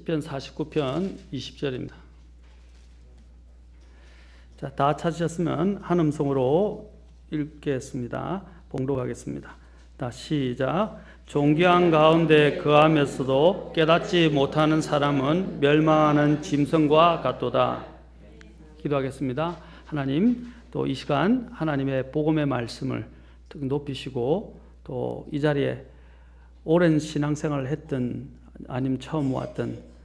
시편 49편 20절입니다. 자, 다 찾으셨으면 한 음성으로 읽겠습니다. 봉독하겠습니다. 다 시작. 존귀한 가운데 거하면서도 깨닫지 못하는 사람은 멸망하는 짐승과 같도다. 기도하겠습니다. 하나님, 또 이 시간 하나님의 복음의 말씀을 높이시고 또 이 자리에 오랜 신앙생활을 했던 아님 처음 왔던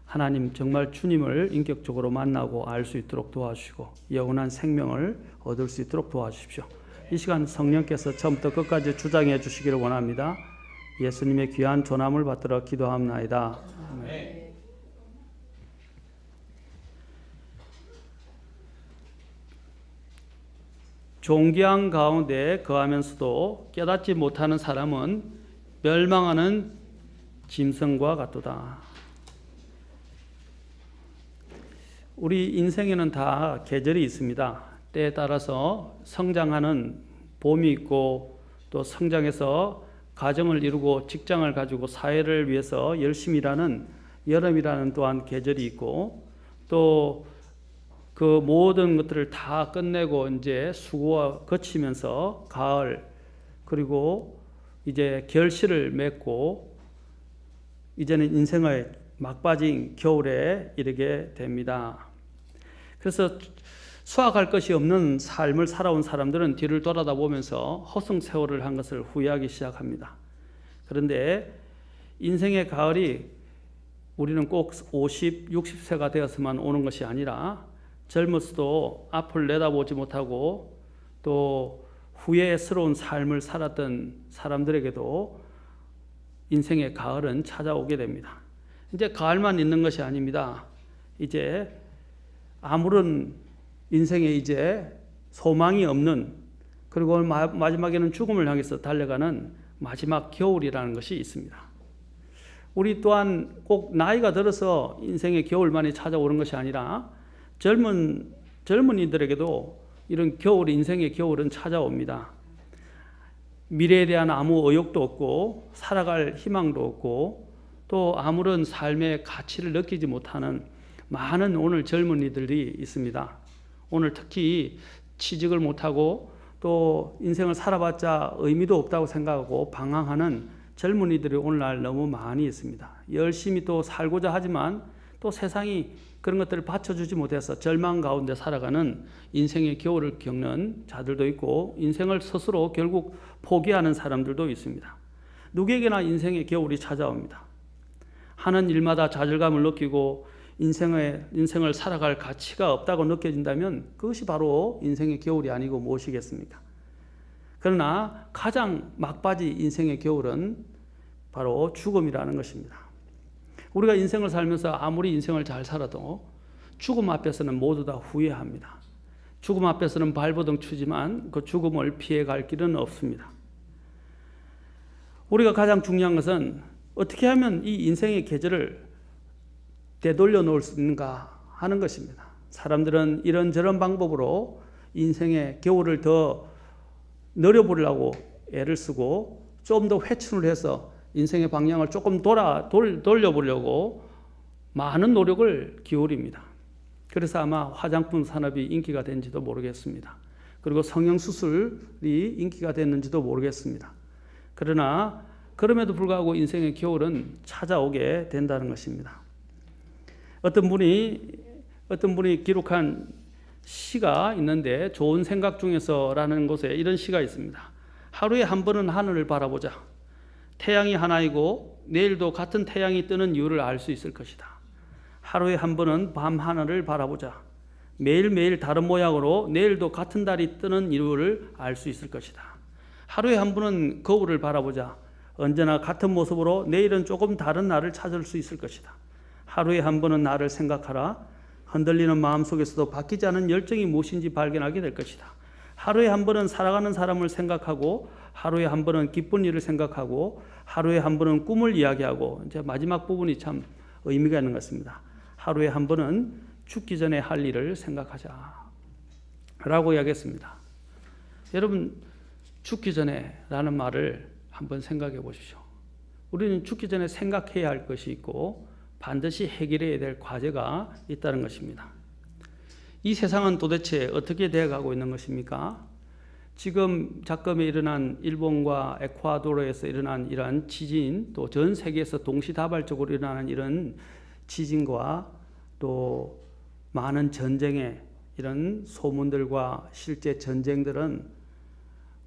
하나님 정말 주님을 인격적으로 만나고 알 수 있도록 도와주시고 영원한 생명을 얻을 수 있도록 도와주십시오. 이 시간 성령께서 처음부터 끝까지 주장해 주시기를 원합니다. 예수님의 귀한 전함을 받들어 기도합나이다. 아멘. 존귀한 가운데 거하면서도 깨닫지 못하는 사람은 멸망하는 짐승과 같도다. 우리 인생에는 다 계절이 있습니다. 때에 따라서 성장하는 봄이 있고 또 성장해서 가정을 이루고 직장을 가지고 사회를 위해서 열심히 일하는 여름이라는 또한 계절이 있고 또 그 모든 것들을 다 끝내고 이제 수고가 거치면서 가을 그리고 이제 결실을 맺고 이제는 인생의 막바지인 겨울에 이르게 됩니다. 그래서 수확할 것이 없는 삶을 살아온 사람들은 뒤를 돌아다 보면서 허송세월을 한 것을 후회하기 시작합니다. 그런데 인생의 가을이 우리는 꼭 50, 60세가 되어서만 오는 것이 아니라 젊었어도 앞을 내다보지 못하고 또 후회스러운 삶을 살았던 사람들에게도 인생의 가을은 찾아오게 됩니다. 이제 가을만 있는 것이 아닙니다. 이제 아무런 인생에 이제 소망이 없는 그리고 마지막에는 죽음을 향해서 달려가는 마지막 겨울이라는 것이 있습니다. 우리 또한 꼭 나이가 들어서 인생의 겨울만이 찾아오는 것이 아니라 젊은이들에게도 이런 겨울, 인생의 겨울은 찾아옵니다. 미래에 대한 아무 의욕도 없고 살아갈 희망도 없고 또 아무런 삶의 가치를 느끼지 못하는 많은 오늘 젊은이들이 있습니다. 오늘 특히 취직을 못하고 또 인생을 살아봤자 의미도 없다고 생각하고 방황하는 젊은이들이 오늘날 너무 많이 있습니다. 열심히 또 살고자 하지만 또 세상이 그런 것들을 받쳐주지 못해서 절망 가운데 살아가는 인생의 겨울을 겪는 자들도 있고 인생을 스스로 결국 포기하는 사람들도 있습니다. 누구에게나 인생의 겨울이 찾아옵니다. 하는 일마다 좌절감을 느끼고 인생을 살아갈 가치가 없다고 느껴진다면 그것이 바로 인생의 겨울이 아니고 무엇이겠습니까? 그러나 가장 막바지 인생의 겨울은 바로 죽음이라는 것입니다. 우리가 인생을 살면서 아무리 인생을 잘 살아도 죽음 앞에서는 모두 다 후회합니다. 죽음 앞에서는 발버둥 치지만 그 죽음을 피해갈 길은 없습니다. 우리가 가장 중요한 것은 어떻게 하면 이 인생의 계절을 되돌려 놓을 수 있는가 하는 것입니다. 사람들은 이런저런 방법으로 인생의 겨울을 더 늘려보려고 애를 쓰고 좀 더 회춘을 해서 인생의 방향을 조금 돌려보려고 많은 노력을 기울입니다. 그래서 아마 화장품 산업이 인기가 된지도 모르겠습니다. 그리고 성형수술이 인기가 됐는지도 모르겠습니다. 그러나 그럼에도 불구하고 인생의 겨울은 찾아오게 된다는 것입니다. 어떤 분이 기록한 시가 있는데 좋은 생각 중에서라는 곳에 이런 시가 있습니다. 하루에 한 번은 하늘을 바라보자. 태양이 하나이고 내일도 같은 태양이 뜨는 이유를 알 수 있을 것이다. 하루에 한 번은 밤 하늘을 바라보자. 매일매일 다른 모양으로 내일도 같은 달이 뜨는 이유를 알 수 있을 것이다. 하루에 한 번은 거울을 바라보자. 언제나 같은 모습으로 내일은 조금 다른 나를 찾을 수 있을 것이다. 하루에 한 번은 나를 생각하라. 흔들리는 마음속에서도 바뀌지 않은 열정이 무엇인지 발견하게 될 것이다. 하루에 한 번은 살아가는 사람을 생각하고 하루에 한 번은 기쁜 일을 생각하고 하루에 한 번은 꿈을 이야기하고 이제 마지막 부분이 참 의미가 있는 것 같습니다. 하루에 한 번은 죽기 전에 할 일을 생각하자 라고 이야기했습니다. 여러분 죽기 전에 라는 말을 한번 생각해 보십시오. 우리는 죽기 전에 생각해야 할 것이 있고 반드시 해결해야 될 과제가 있다는 것입니다. 이 세상은 도대체 어떻게 되어가고 있는 것입니까? 지금 작금에 일어난 일본과 에콰도르에서 일어난 이러한 지진, 또 전 세계에서 동시다발적으로 일어나는 이런 지진과 또 많은 전쟁의 이런 소문들과 실제 전쟁들은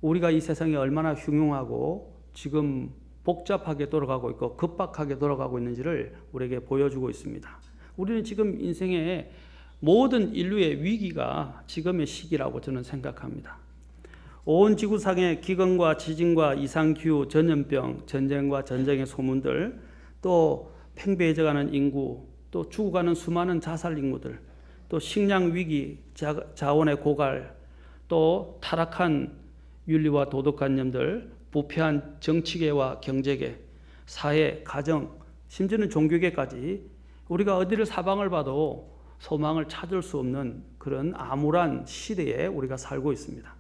우리가 이 세상이 얼마나 흉흉하고 지금 복잡하게 돌아가고 있고 급박하게 돌아가고 있는지를 우리에게 보여주고 있습니다. 우리는 지금 인생의 모든 인류의 위기가 지금의 시기라고 저는 생각합니다. 온 지구상의 기근과 지진과 이상기후, 전염병, 전쟁과 전쟁의 소문들, 또 팽배해져가는 인구, 또 죽어가는 수많은 자살 인구들, 또 식량 위기, 자원의 고갈, 또 타락한 윤리와 도덕관념들, 부패한 정치계와 경제계, 사회, 가정, 심지어는 종교계까지 우리가 어디를 사방을 봐도 소망을 찾을 수 없는 그런 암울한 시대에 우리가 살고 있습니다.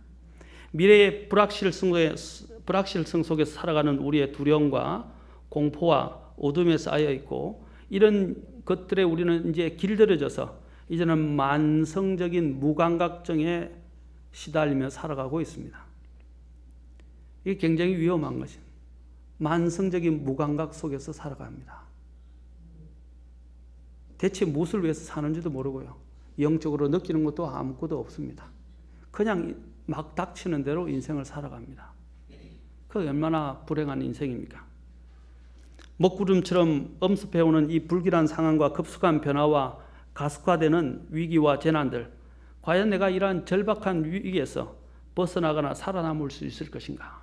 미래의 불확실성 속에서 살아가는 우리의 두려움과 공포와 어둠에 쌓여 있고, 이런 것들에 우리는 이제 길들여져서 이제는 만성적인 무감각증에 시달리며 살아가고 있습니다. 이게 굉장히 위험한 것입니다. 만성적인 무감각 속에서 살아갑니다. 대체 무엇을 위해서 사는지도 모르고요. 영적으로 느끼는 것도 아무것도 없습니다. 그냥 막 닥치는 대로 인생을 살아갑니다. 그게 얼마나 불행한 인생입니까? 먹구름처럼 엄습해오는 이 불길한 상황과 급속한 변화와 가속화되는 위기와 재난들, 과연 내가 이러한 절박한 위기에서 벗어나거나 살아남을 수 있을 것인가?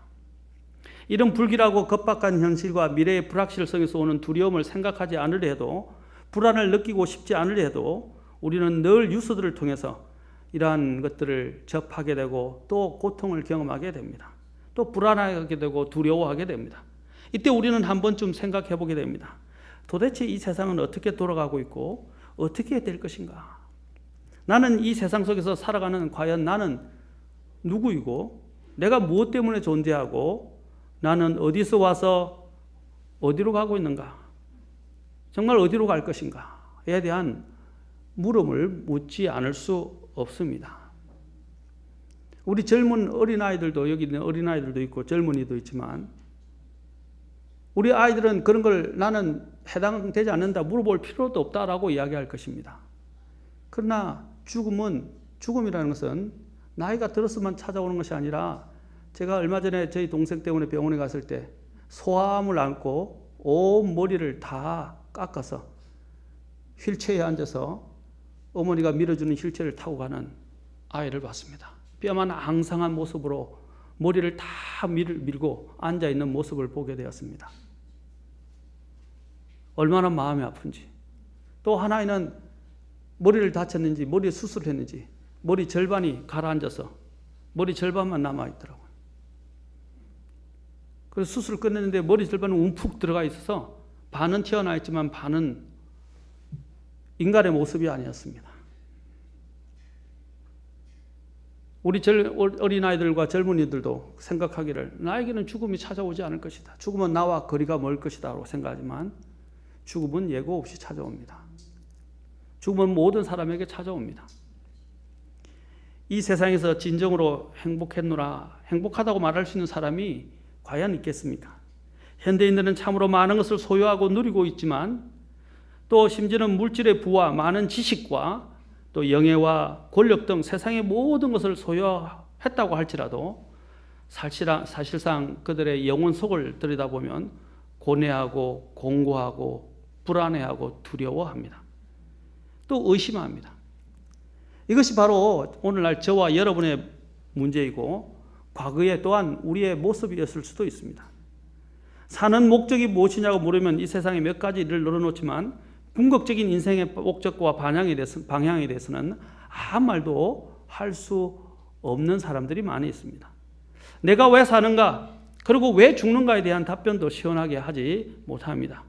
이런 불길하고 급박한 현실과 미래의 불확실성에서 오는 두려움을 생각하지 않으려 해도, 불안을 느끼고 싶지 않으려 해도 우리는 늘 뉴스들을 통해서 이러한 것들을 접하게 되고 또 고통을 경험하게 됩니다. 또 불안하게 되고 두려워하게 됩니다. 이때 우리는 한 번쯤 생각해 보게 됩니다. 도대체 이 세상은 어떻게 돌아가고 있고 어떻게 될 것인가? 나는 이 세상 속에서 살아가는 과연 나는 누구이고 내가 무엇 때문에 존재하고 나는 어디서 와서 어디로 가고 있는가? 정말 어디로 갈 것인가에 대한 물음을 묻지 않을 수 없습니다. 우리 젊은 어린아이들도, 여기 있는 어린아이들도 있고 젊은이도 있지만, 우리 아이들은 그런 걸 나는 해당되지 않는다, 물어볼 필요도 없다라고 이야기할 것입니다. 그러나 죽음이라는 것은 나이가 들었으면 찾아오는 것이 아니라, 제가 얼마 전에 저희 동생 때문에 병원에 갔을 때 소아암을 안고 온 머리를 다 깎아서 휠체어에 앉아서 어머니가 밀어주는 휠체어를 타고 가는 아이를 봤습니다. 뼈만 앙상한 모습으로 머리를 다 밀고 앉아있는 모습을 보게 되었습니다. 얼마나 마음이 아픈지. 또 하나는 머리를 다쳤는지, 머리에 수술을 했는지 머리 절반이 가라앉아서 머리 절반만 남아있더라고요. 그래서 수술을 끝냈는데 머리 절반은 움푹 들어가 있어서 반은 튀어나와 있지만 반은 인간의 모습이 아니었습니다. 우리 어린아이들과 젊은이들도 생각하기를, 나에게는 죽음이 찾아오지 않을 것이다, 죽음은 나와 거리가 멀 것이다 라고 생각하지만, 죽음은 예고 없이 찾아옵니다. 죽음은 모든 사람에게 찾아옵니다. 이 세상에서 진정으로 행복했노라, 행복하다고 말할 수 있는 사람이 과연 있겠습니까? 현대인들은 참으로 많은 것을 소유하고 누리고 있지만, 또 심지어는 물질의 부와 많은 지식과 또 영예와 권력 등 세상의 모든 것을 소유했다고 할지라도 사실상 그들의 영혼 속을 들여다보면 고뇌하고 공고하고 불안해하고 두려워합니다. 또 의심합니다. 이것이 바로 오늘날 저와 여러분의 문제이고, 과거에 또한 우리의 모습이었을 수도 있습니다. 사는 목적이 무엇이냐고 물으면 이 세상에 몇 가지 일을 늘어놓지만, 궁극적인 인생의 목적과 방향에 대해서는 아무 말도 할 수 없는 사람들이 많이 있습니다. 내가 왜 사는가, 그리고 왜 죽는가에 대한 답변도 시원하게 하지 못합니다.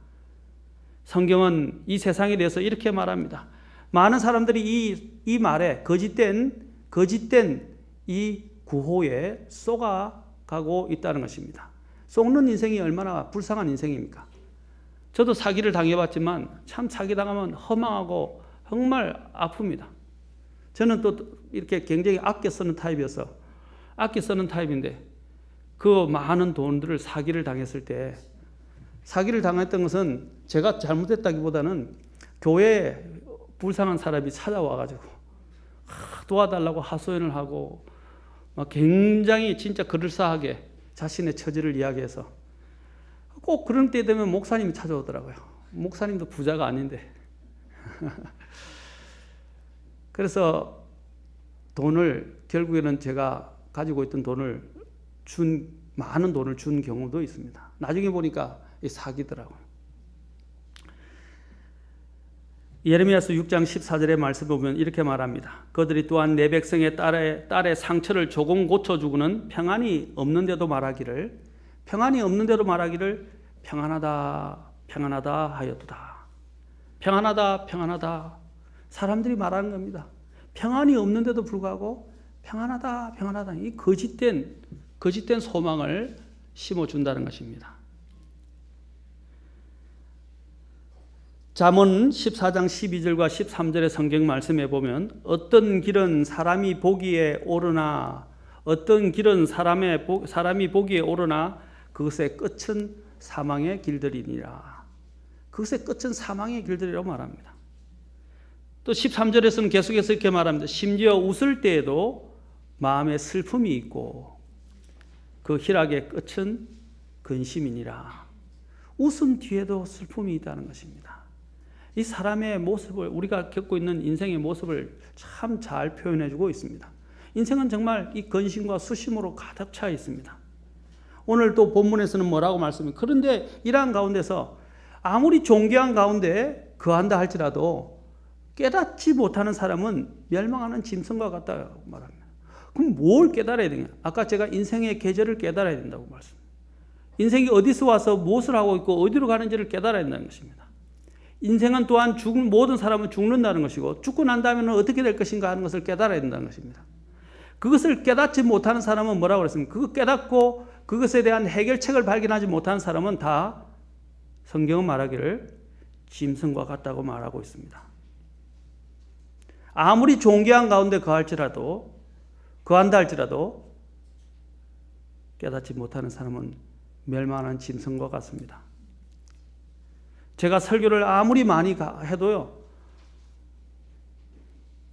성경은 이 세상에 대해서 이렇게 말합니다. 많은 사람들이 이 말에 거짓된 이 구호에 속아가고 있다는 것입니다. 속는 인생이 얼마나 불쌍한 인생입니까? 저도 사기를 당해봤지만 참 사기당하면 허망하고 정말 아픕니다. 저는 또 이렇게 굉장히 아껴 쓰는 타입이어서 아껴 쓰는 타입인데 그 많은 돈들을 사기를 당했을 때 사기를 당했던 것은 제가 잘못했다기보다는 교회에 불쌍한 사람이 찾아와가지고 도와달라고 하소연을 하고 막 굉장히 진짜 그럴싸하게 자신의 처지를 이야기해서 꼭 그런 때 되면 목사님이 찾아오더라고요. 목사님도 부자가 아닌데. 그래서 돈을 결국에는 제가 가지고 있던 돈을 많은 돈을 준 경우도 있습니다. 나중에 보니까 사기더라고요. 예레미야서 6장 14절의 말씀 보면 이렇게 말합니다. 그들이 또한 내 백성의 딸의 상처를 조금 고쳐주고는 평안이 없는데도 말하기를 평안하다 평안하다 하였도다. 평안하다 평안하다 사람들이 말하는 겁니다. 평안이 없는데도 불구하고 평안하다 평안하다 이 거짓된 소망을 심어준다는 것입니다. 잠언 14장 12절과 13절의 성경 말씀에 보면 어떤 길은 사람이 보기에 옳으나 어떤 길은 사람이 보기에 옳으나 그것의 끝은 사망의 길들이니라. 그것의 끝은 사망의 길들이라고 말합니다. 또 13절에서는 계속해서 이렇게 말합니다. 심지어 웃을 때에도 마음에 슬픔이 있고 그 희락의 끝은 근심이니라. 웃음 뒤에도 슬픔이 있다는 것입니다. 이 사람의 모습을 우리가 겪고 있는 인생의 모습을 참 잘 표현해주고 있습니다. 인생은 정말 이 근심과 수심으로 가득 차 있습니다. 오늘 또 본문에서는 뭐라고 말씀해요? 그런데 이러한 가운데서 아무리 존귀한 가운데 거한다 할지라도 깨닫지 못하는 사람은 멸망하는 짐승과 같다고 말합니다. 그럼 뭘 깨달아야 되냐? 아까 제가 인생의 계절을 깨달아야 된다고 말씀합니다. 인생이 어디서 와서 무엇을 하고 있고 어디로 가는지를 깨달아야 된다는 것입니다. 인생은 또한 모든 사람은 죽는다는 것이고 죽고 난 다음에는 어떻게 될 것인가 하는 것을 깨달아야 된다는 것입니다. 그것을 깨닫지 못하는 사람은 뭐라고 그랬습니까? 그거 깨닫고 그것에 대한 해결책을 발견하지 못하는 사람은 다 성경은 말하기를 짐승과 같다고 말하고 있습니다. 아무리 존귀한 가운데 거한다 할지라도 깨닫지 못하는 사람은 멸망하는 짐승과 같습니다. 제가 설교를 아무리 많이 해도요,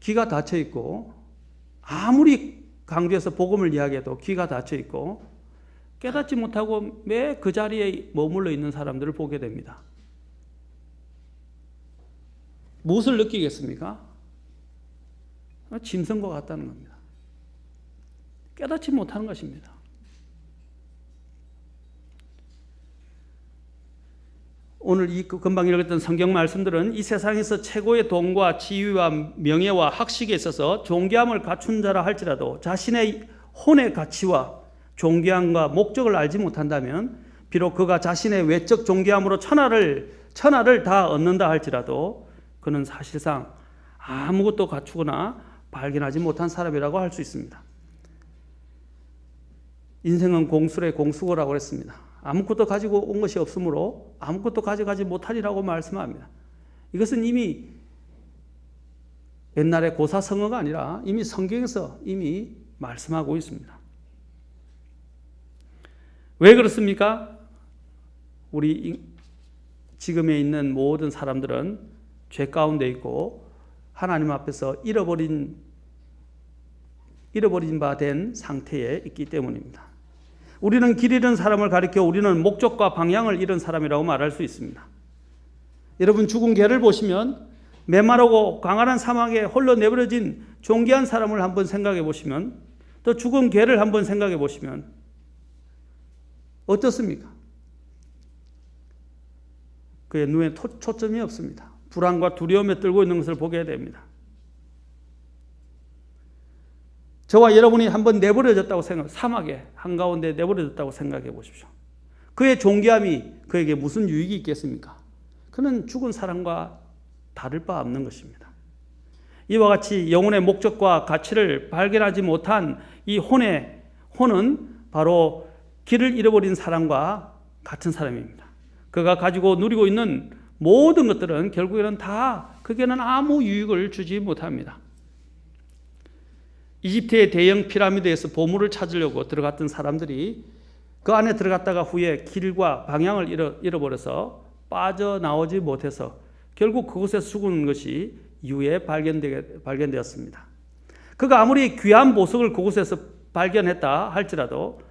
귀가 닫혀 있고, 아무리 강조해서 복음을 이야기해도 귀가 닫혀 있고, 깨닫지 못하고 매 그 자리에 머물러 있는 사람들을 보게 됩니다. 무엇을 느끼겠습니까? 짐승과 같다는 겁니다. 깨닫지 못하는 것입니다. 오늘 이 금방 읽었던 성경 말씀들은 이 세상에서 최고의 돈과 지위와 명예와 학식에 있어서 존귀함을 갖춘 자라 할지라도 자신의 혼의 가치와 존귀함과 목적을 알지 못한다면 비록 그가 자신의 외적 존귀함으로 천하를 다 얻는다 할지라도 그는 사실상 아무것도 갖추거나 발견하지 못한 사람이라고 할 수 있습니다. 인생은 공수래 공수거라고 그랬습니다. 아무것도 가지고 온 것이 없으므로 아무것도 가져가지 못하리라고 말씀합니다. 이것은 이미 옛날의 고사성어가 아니라 이미 성경에서 이미 말씀하고 있습니다. 왜 그렇습니까? 우리 지금에 있는 모든 사람들은 죄 가운데 있고 하나님 앞에서 잃어버린 바 된 상태에 있기 때문입니다. 우리는 길 잃은 사람을 가리켜 우리는 목적과 방향을 잃은 사람이라고 말할 수 있습니다. 여러분 죽은 개를 보시면 메마르고 광활한 사막에 홀로 내버려진 존귀한 사람을 한번 생각해 보시면 또 죽은 개를 한번 생각해 보시면 어떻습니까? 그의 눈에 초점이 없습니다. 불안과 두려움에 떨고 있는 것을 보게 됩니다. 저와 여러분이 한번 내버려졌다고 사막에 한가운데 내버려졌다고 생각해 보십시오. 그의 존귀함이 그에게 무슨 유익이 있겠습니까? 그는 죽은 사람과 다를 바 없는 것입니다. 이와 같이 영혼의 목적과 가치를 발견하지 못한 이 혼은 바로 길을 잃어버린 사람과 같은 사람입니다. 그가 가지고 누리고 있는 모든 것들은 결국에는 다 그게는 아무 유익을 주지 못합니다. 이집트의 대형 피라미드에서 보물을 찾으려고 들어갔던 사람들이 그 안에 들어갔다가 후에 길과 방향을 잃어버려서 빠져나오지 못해서 결국 그곳에서 죽은 것이 이후에 발견되었습니다. 그가 아무리 귀한 보석을 그곳에서 발견했다 할지라도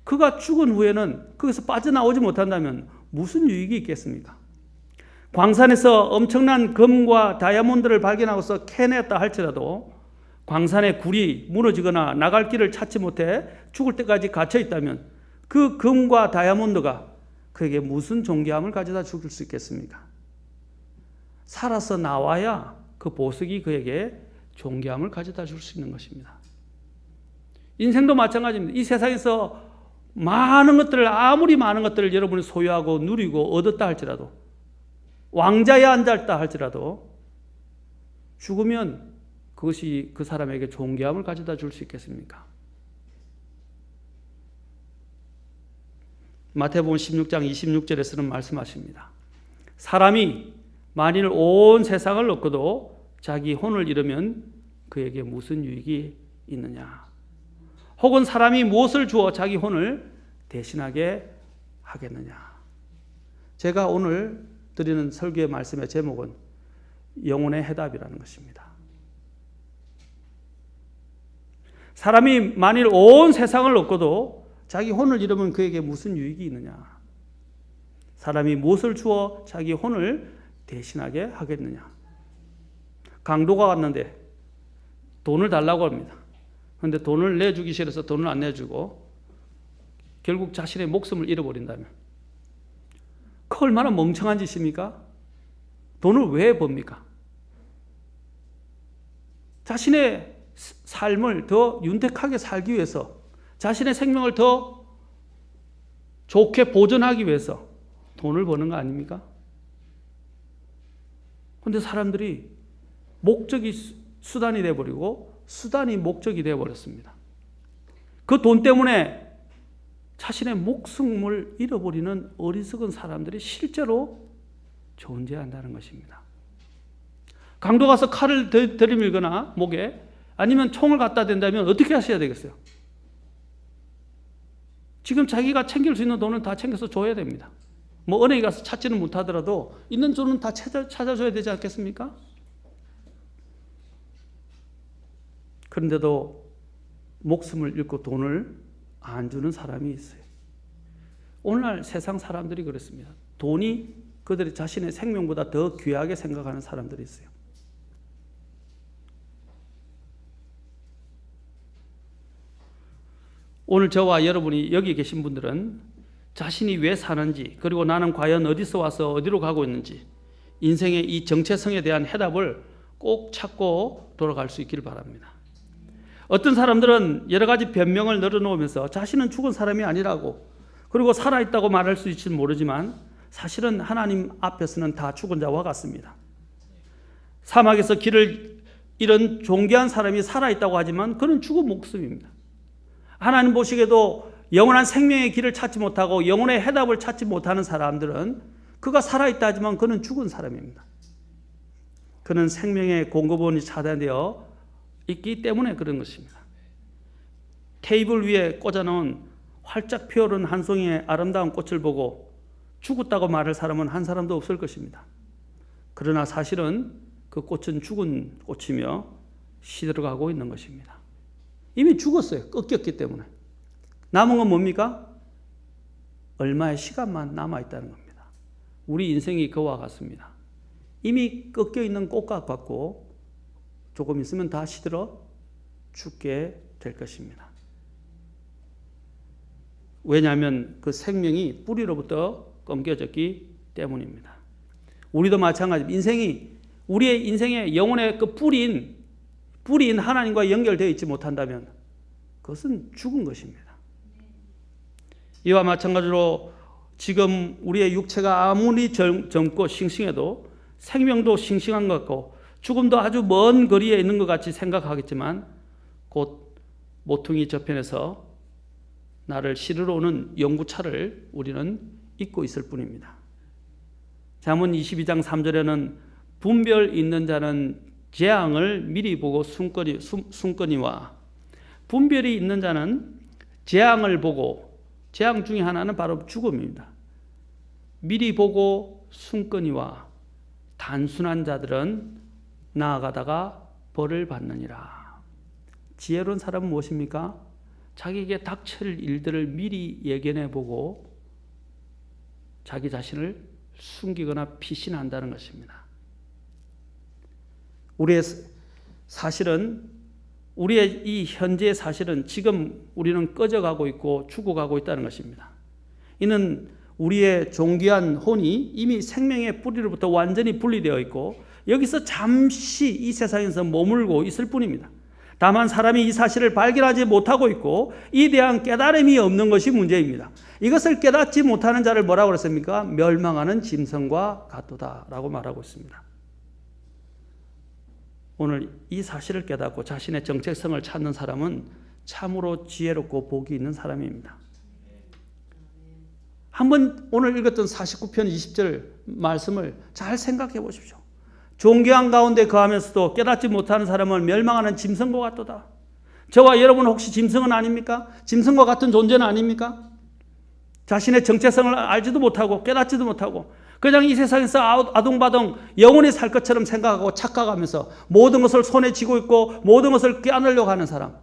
그가 죽은 후에는 거기서 빠져나오지 못한다면 무슨 유익이 있겠습니까? 광산에서 엄청난 금과 다이아몬드를 발견하고서 캐냈다 할지라도 광산의 굴이 무너지거나 나갈 길을 찾지 못해 죽을 때까지 갇혀 있다면 그 금과 다이아몬드가 그에게 무슨 존귀함을 가져다 줄 수 있겠습니까? 살아서 나와야 그 보석이 그에게 존귀함을 가져다 줄 수 있는 것입니다. 인생도 마찬가지입니다. 이 세상에서 많은 것들을, 아무리 많은 것들을 여러분이 소유하고 누리고 얻었다 할지라도, 왕자에 앉았다 할지라도 죽으면 그것이 그 사람에게 존귀함을 가져다 줄 수 있겠습니까? 마태복음 16장 26절에서는 말씀하십니다. 사람이 만일 온 세상을 얻고도 자기 혼을 잃으면 그에게 무슨 유익이 있느냐? 혹은 사람이 무엇을 주어 자기 혼을 대신하게 하겠느냐? 제가 오늘 드리는 설교의 말씀의 제목은 영혼의 해답이라는 것입니다. 사람이 만일 온 세상을 얻고도 자기 혼을 잃으면 그에게 무슨 유익이 있느냐? 사람이 무엇을 주어 자기 혼을 대신하게 하겠느냐? 강도가 왔는데 돈을 달라고 합니다. 그런데 돈을 내주기 싫어서 돈을 안 내주고 결국 자신의 목숨을 잃어버린다면 그 얼마나 멍청한 짓입니까? 돈을 왜 법니까? 자신의 삶을 더 윤택하게 살기 위해서, 자신의 생명을 더 좋게 보존하기 위해서 돈을 버는 거 아닙니까? 그런데 사람들이 목적이 수단이 되어버리고 수단이 목적이 되어버렸습니다. 그 돈 때문에 자신의 목숨을 잃어버리는 어리석은 사람들이 실제로 존재한다는 것입니다. 강도 가서 칼을 들이밀거나 목에, 아니면 총을 갖다 댄다면 어떻게 하셔야 되겠어요? 지금 자기가 챙길 수 있는 돈은 다 챙겨서 줘야 됩니다. 뭐 은행에 가서 찾지는 못하더라도 있는 돈은 다 찾아줘야 되지 않겠습니까? 그런데도 목숨을 잃고 돈을 안 주는 사람이 있어요. 오늘날 세상 사람들이 그렇습니다. 돈이 그들이 자신의 생명보다 더 귀하게 생각하는 사람들이 있어요. 오늘 저와 여러분이 여기 계신 분들은 자신이 왜 사는지, 그리고 나는 과연 어디서 와서 어디로 가고 있는지, 인생의 이 정체성에 대한 해답을 꼭 찾고 돌아갈 수 있기를 바랍니다. 어떤 사람들은 여러 가지 변명을 늘어놓으면서 자신은 죽은 사람이 아니라고, 그리고 살아있다고 말할 수 있을지 모르지만 사실은 하나님 앞에서는 다 죽은 자와 같습니다. 사막에서 길을 잃은 존귀한 사람이 살아있다고 하지만 그는 죽은 목숨입니다. 하나님 보시기에도 영원한 생명의 길을 찾지 못하고 영혼의 해답을 찾지 못하는 사람들은 그가 살아있다 하지만 그는 죽은 사람입니다. 그는 생명의 공급원이 차단되어 있기 때문에 그런 것입니다. 테이블 위에 꽂아놓은 활짝 피어오른 한 송이의 아름다운 꽃을 보고 죽었다고 말할 사람은 한 사람도 없을 것입니다. 그러나 사실은 그 꽃은 죽은 꽃이며 시들어가고 있는 것입니다. 이미 죽었어요. 꺾였기 때문에. 남은 건 뭡니까? 얼마의 시간만 남아있다는 겁니다. 우리 인생이 그와 같습니다. 이미 꺾여있는 꽃과 같고 조금 있으면 다 시들어 죽게 될 것입니다. 왜냐하면 그 생명이 뿌리로부터 끊겨졌기 때문입니다. 우리도 마찬가지입니다. 우리의 인생의 영혼의 그 뿌리인 하나님과 연결되어 있지 못한다면 그것은 죽은 것입니다. 이와 마찬가지로 지금 우리의 육체가 아무리 젊고 싱싱해도 생명도 싱싱한 것 같고 죽음도 아주 먼 거리에 있는 것 같이 생각하겠지만 곧 모퉁이 저편에서 나를 실으러 오는 영구차를 우리는 잊고 있을 뿐입니다. 잠언 22장 3절에는 분별 있는 자는 재앙을 미리 보고 숨거니와, 분별이 있는 자는 재앙을 보고, 재앙 중에 하나는 바로 죽음입니다. 미리 보고 숨거니와 단순한 자들은 나아가다가 벌을 받느니라. 지혜로운 사람은 무엇입니까? 자기에게 닥칠 일들을 미리 예견해 보고 자기 자신을 숨기거나 피신한다는 것입니다. 우리의 이 현재의 사실은 지금 우리는 꺼져가고 있고 죽어가고 있다는 것입니다. 이는 우리의 존귀한 혼이 이미 생명의 뿌리로부터 완전히 분리되어 있고 여기서 잠시 이 세상에서 머물고 있을 뿐입니다. 다만 사람이 이 사실을 발견하지 못하고 있고 이에 대한 깨달음이 없는 것이 문제입니다. 이것을 깨닫지 못하는 자를 뭐라고 그랬습니까? 멸망하는 짐승과 같도다라고 말하고 있습니다. 오늘 이 사실을 깨닫고 자신의 정체성을 찾는 사람은 참으로 지혜롭고 복이 있는 사람입니다. 한번 오늘 읽었던 49편 20절 말씀을 잘 생각해 보십시오. 존귀한 가운데 거하면서도 깨닫지 못하는 사람은 멸망하는 짐승과 같도다. 저와 여러분 혹시 짐승은 아닙니까? 짐승과 같은 존재는 아닙니까? 자신의 정체성을 알지도 못하고 깨닫지도 못하고 그냥 이 세상에서 아둥바둥 영원히 살 것처럼 생각하고 착각하면서 모든 것을 손에 쥐고 있고 모든 것을 껴안으려고 하는 사람.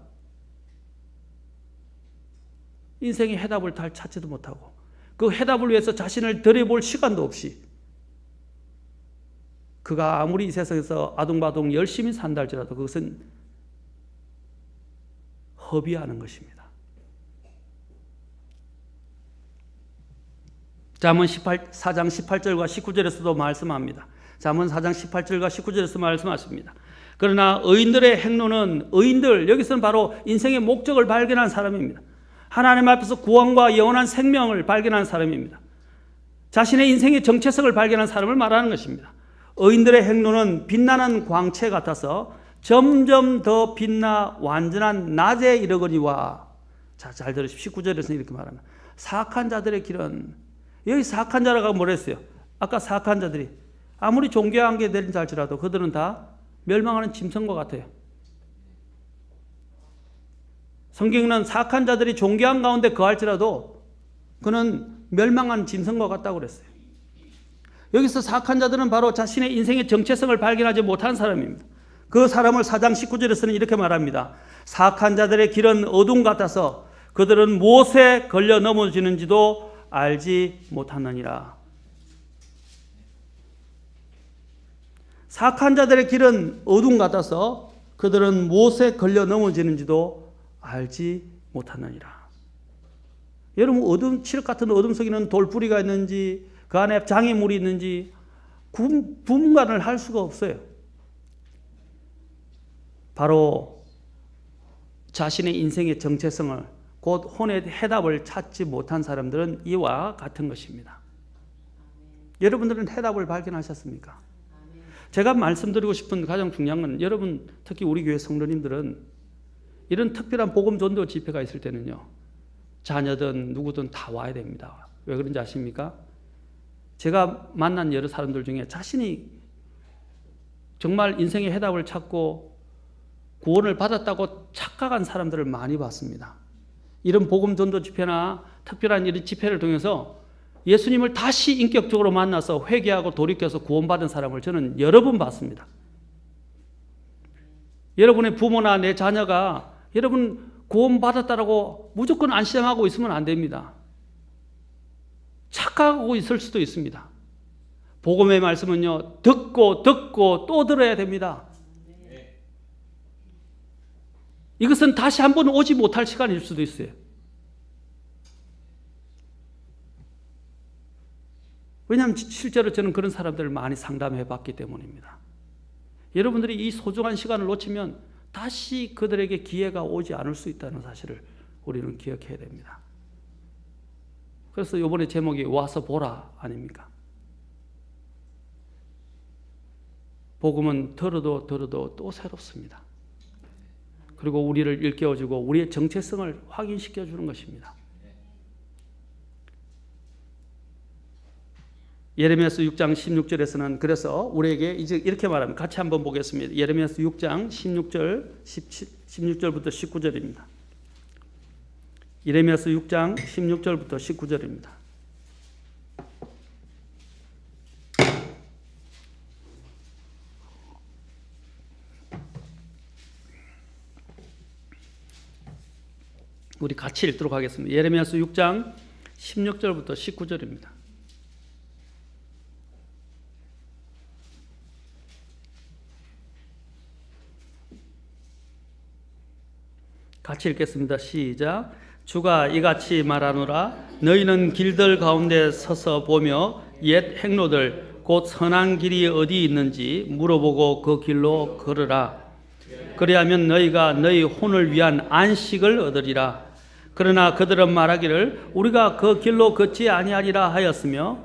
인생의 해답을 잘 찾지도 못하고 그 해답을 위해서 자신을 들여볼 시간도 없이 그가 아무리 이 세상에서 아둥바둥 열심히 산다 할지라도 그것은 허비하는 것입니다. 잠언 4장 18절과 19절에서도 말씀합니다. 잠언 4장 18절과 19절에서 말씀하십니다. 그러나 의인들의 행로는 의인들, 여기서는 바로 인생의 목적을 발견한 사람입니다. 하나님 앞에서 구원과 영원한 생명을 발견한 사람입니다. 자신의 인생의 정체성을 발견한 사람을 말하는 것입니다. 의인들의 행로는 빛나는 광채 같아서 점점 더 빛나 완전한 낮에 이르거니와. 자, 잘 들으십시오. 19절에서는 이렇게 말합니다. 사악한 자들의 길은, 여기 사악한 자라고 뭐라 했어요? 아까 사악한 자들이 아무리 존귀한 게 되는 자일지라도 그들은 다 멸망하는 짐승과 같아요. 성경은 사악한 자들이 존귀한 가운데 거할지라도 그는 멸망한 짐승과 같다고 그랬어요. 여기서 사악한 자들은 바로 자신의 인생의 정체성을 발견하지 못한 사람입니다. 그 사람을 4장 19절에서는 이렇게 말합니다. 사악한 자들의 길은 어둠 같아서 그들은 무엇에 걸려 넘어지는지도 알지 못하느니라. 사악한 자들의 길은 어둠 같아서 그들은 무엇에 걸려 넘어지는지도 알지 못하느니라. 여러분, 어둠, 칠흑 같은 어둠 속에는 돌뿌리가 있는지 그 안에 장애물이 있는지 분간을 할 수가 없어요. 바로 자신의 인생의 정체성을 곧 혼의 해답을 찾지 못한 사람들은 이와 같은 것입니다. 여러분들은 해답을 발견하셨습니까? 제가 말씀드리고 싶은 가장 중요한 건 여러분, 특히 우리 교회 성도님들은 이런 특별한 복음 전도 집회가 있을 때는요, 자녀든 누구든 다 와야 됩니다. 왜 그런지 아십니까? 제가 만난 여러 사람들 중에 자신이 정말 인생의 해답을 찾고 구원을 받았다고 착각한 사람들을 많이 봤습니다. 이런 복음 전도 집회나 특별한 이런 집회를 통해서 예수님을 다시 인격적으로 만나서 회개하고 돌이켜서 구원받은 사람을 저는 여러 번 봤습니다. 여러분의 부모나 내 자녀가 여러분 구원받았다라고 무조건 안심하고 있으면 안 됩니다. 착각하고 있을 수도 있습니다. 복음의 말씀은요, 듣고 또 들어야 됩니다. 이것은 다시 한번 오지 못할 시간일 수도 있어요. 왜냐하면 실제로 저는 그런 사람들을 많이 상담해 봤기 때문입니다. 여러분들이 이 소중한 시간을 놓치면 다시 그들에게 기회가 오지 않을 수 있다는 사실을 우리는 기억해야 됩니다. 그래서 이번에 제목이 와서 보라 아닙니까? 복음은 들어도 또 새롭습니다. 그리고 우리를 일깨워주고 우리의 정체성을 확인시켜 주는 것입니다. 예레미야서 6장 16절에서는 그래서 우리에게 이제 이렇게 말합니다. 같이 한번 보겠습니다. 예레미야서 6장 16절부터 19절입니다. 예레미야서 6장 16절부터 19절입니다. 우리 같이 읽도록 하겠습니다. 예레미야서 6장 16절부터 19절입니다. 같이 읽겠습니다. 시작. 주가 이같이 말하노라. 너희는 길들 가운데 서서 보며 옛 행로들 곧 선한 길이 어디 있는지 물어보고 그 길로 걸으라. 그리하면 너희가 너희 혼을 위한 안식을 얻으리라. 그러나 그들은 말하기를 우리가 그 길로 걷지 아니하리라 하였으며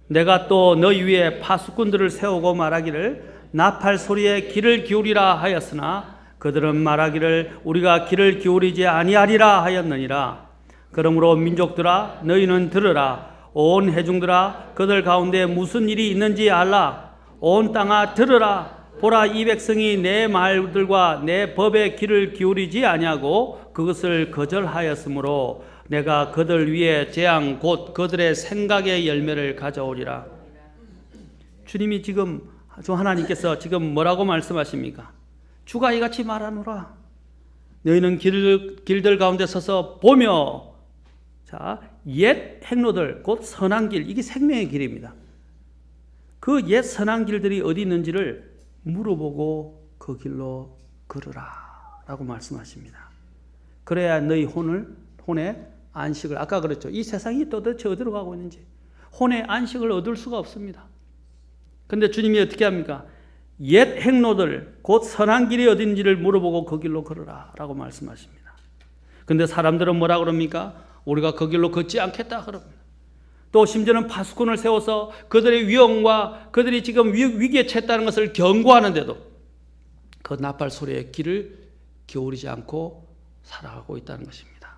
내가 또 너희 위에 파수꾼들을 세우고 말하기를 나팔 소리에 귀를 기울이라 하였으나 그들은 말하기를 우리가 귀를 기울이지 아니하리라 하였느니라. 그러므로 민족들아 너희는 들으라. 온 회중들아 그들 가운데 무슨 일이 있는지 알라. 온 땅아 들으라. 보라, 이 백성이 내 말들과 내 법에 귀를 기울이지 아니하고 그것을 거절하였으므로 내가 그들 위에 재앙 곧 그들의 생각의 열매를 가져오리라. 주님이 지금 주 하나님께서 지금 뭐라고 말씀하십니까? 주가 이같이 말하노라. 너희는 길들 가운데 서서 보며 옛 행로들 곧 선한 길, 이게 생명의 길입니다. 그 옛 선한 길들이 어디 있는지를 물어보고 그 길로 걸으라 라고 말씀하십니다. 그래야 너희 혼의 안식을, 아까 그랬죠. 이 세상이 도대체 어디로 가고 있는지 혼의 안식을 얻을 수가 없습니다. 그런데 주님이 어떻게 합니까? 옛 행로들 곧 선한 길이 어딘지를 물어보고 그 길로 걸으라 라고 말씀하십니다. 그런데 사람들은 뭐라 그럽니까? 우리가 그 길로 걷지 않겠다 그럽니다. 또 심지어는 파수꾼을 세워서 그들의 위험과 그들이 지금 위기에 처했다는 것을 경고하는데도 그 나팔 소리에 귀를 기울이지 않고 살아가고 있다는 것입니다.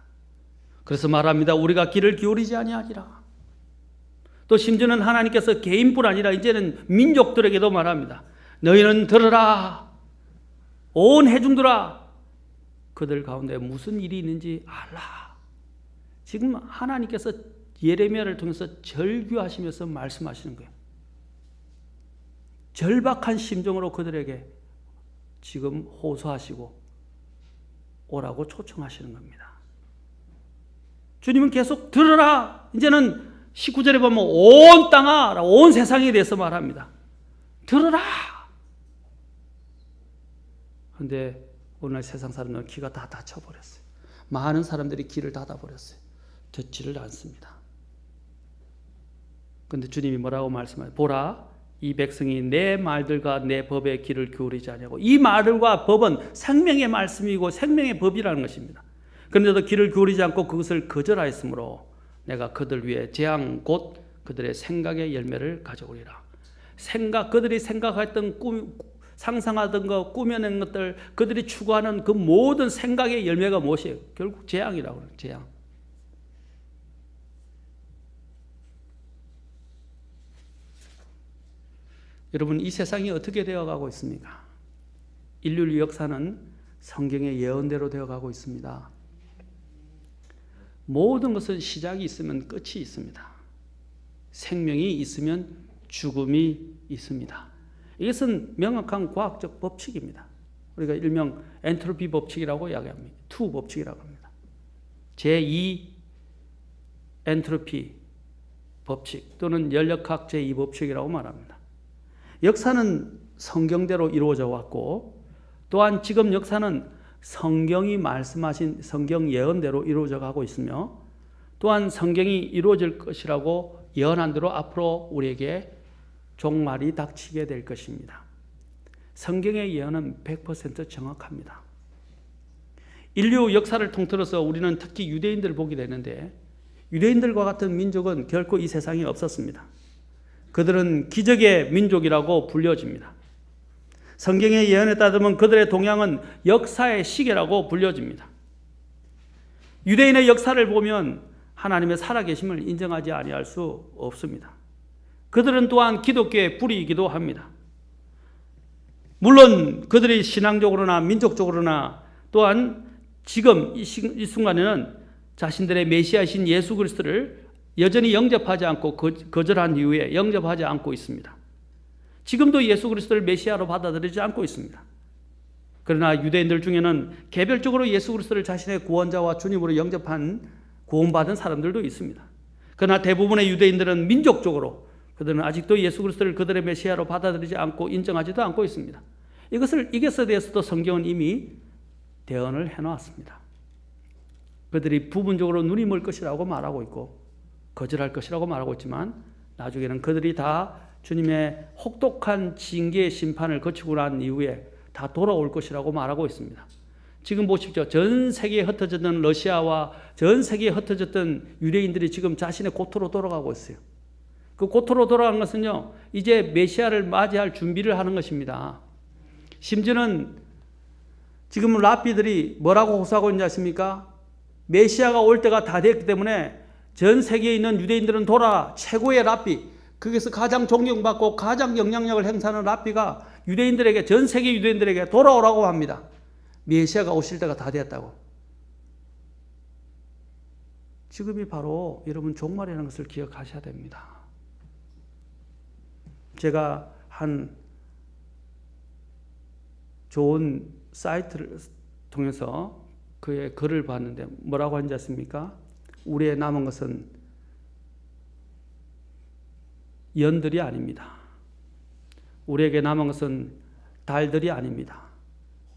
그래서 말합니다. 우리가 귀를 기울이지 아니하리라. 또 심지어는 하나님께서 개인뿐 아니라 이제는 민족들에게도 말합니다. 너희는 들으라. 온 회중들아 그들 가운데 무슨 일이 있는지 알라. 지금 하나님께서 예레미야를 통해서 절규하시면서 말씀하시는 거예요. 절박한 심정으로 그들에게 지금 호소하시고 오라고 초청하시는 겁니다. 주님은 계속 들으라. 이제는 19절에 보면 온 땅아, 온 세상에 대해서 말합니다. 들으라. 그런데 오늘 세상 사람들은 귀가 다 닫혀버렸어요. 많은 사람들이 귀를 닫아버렸어요. 듣지를 않습니다. 그런데 주님이 뭐라고 말씀하세요? 보라, 이 백성이 내 말들과 내 법에 귀를 기울이지 아니하고, 이 말들과 법은 생명의 말씀이고 생명의 법이라는 것입니다. 그런데도 귀를 기울이지 않고 그것을 거절하였으므로 내가 그들 위해 재앙 곧 그들의 생각의 열매를 가져오리라. 그들이 생각했던 상상하던 것, 꾸며낸 것들, 그들이 추구하는 그 모든 생각의 열매가 무엇이에요? 결국 재앙이라고 해요. 재앙. 여러분, 이 세상이 어떻게 되어가고 있습니까? 인류 역사는 성경의 예언대로 되어가고 있습니다. 모든 것은 시작이 있으면 끝이 있습니다. 생명이 있으면 죽음이 있습니다. 이것은 명확한 과학적 법칙입니다. 우리가 일명 엔트로피 법칙이라고 이야기합니다. 투 법칙이라고 합니다. 제2 엔트로피 법칙 또는 연력학 제2 법칙이라고 말합니다. 역사는 성경대로 이루어져 왔고, 또한 지금 역사는 성경이 말씀하신 성경 예언대로 이루어져 가고 있으며, 또한 성경이 이루어질 것이라고 예언한 대로 앞으로 우리에게 종말이 닥치게 될 것입니다. 성경의 예언은 100% 정확합니다. 인류 역사를 통틀어서 우리는 특히 유대인들을 보게 되는데, 유대인들과 같은 민족은 결코 이 세상에 없었습니다. 그들은 기적의 민족이라고 불려집니다. 성경의 예언에 따르면 그들의 동향은 역사의 시계라고 불려집니다. 유대인의 역사를 보면 하나님의 살아계심을 인정하지 아니할 수 없습니다. 그들은 또한 기독교의 뿌리이기도 합니다. 물론 그들이 신앙적으로나 민족적으로나 또한 지금 이 순간에는 자신들의 메시아이신 예수 그리스도를 여전히 영접하지 않고 거절한 이후에 영접하지 않고 있습니다. 지금도 예수 그리스도를 메시아로 받아들이지 않고 있습니다. 그러나 유대인들 중에는 개별적으로 예수 그리스도를 자신의 구원자와 주님으로 영접한 구원받은 사람들도 있습니다. 그러나 대부분의 유대인들은 민족적으로 그들은 아직도 예수 그리스도를 그들의 메시아로 받아들이지 않고 인정하지도 않고 있습니다. 이것에 대해서도 성경은 이미 대언을 해놓았습니다. 그들이 부분적으로 눈이 멀 것이라고 말하고 있고 거절할 것이라고 말하고 있지만 나중에는 그들이 다 주님의 혹독한 징계의 심판을 거치고 난 이후에 다 돌아올 것이라고 말하고 있습니다. 지금 보십시오. 전 세계에 흩어졌던 러시아와 전 세계에 흩어졌던 유대인들이 지금 자신의 고토로 돌아가고 있어요. 그 고토로 돌아가는 것은요, 이제 메시아를 맞이할 준비를 하는 것입니다. 심지어는 지금 랍비들이 뭐라고 호소하고 있는지 아십니까? 메시아가 올 때가 다 됐기 때문에 전 세계에 있는 유대인들은 최고의 랍비, 거기서 가장 존경받고 가장 영향력을 행사하는 랍비가 유대인들에게, 전 세계 유대인들에게 돌아오라고 합니다. 메시아가 오실 때가 다 되었다고. 지금이 바로 여러분 종말이라는 것을 기억하셔야 됩니다. 제가 한 좋은 사이트를 통해서 그의 글을 봤는데 뭐라고 하는지 아십니까? 우리의 남은 것은 연들이 아닙니다. 우리에게 남은 것은 달들이 아닙니다.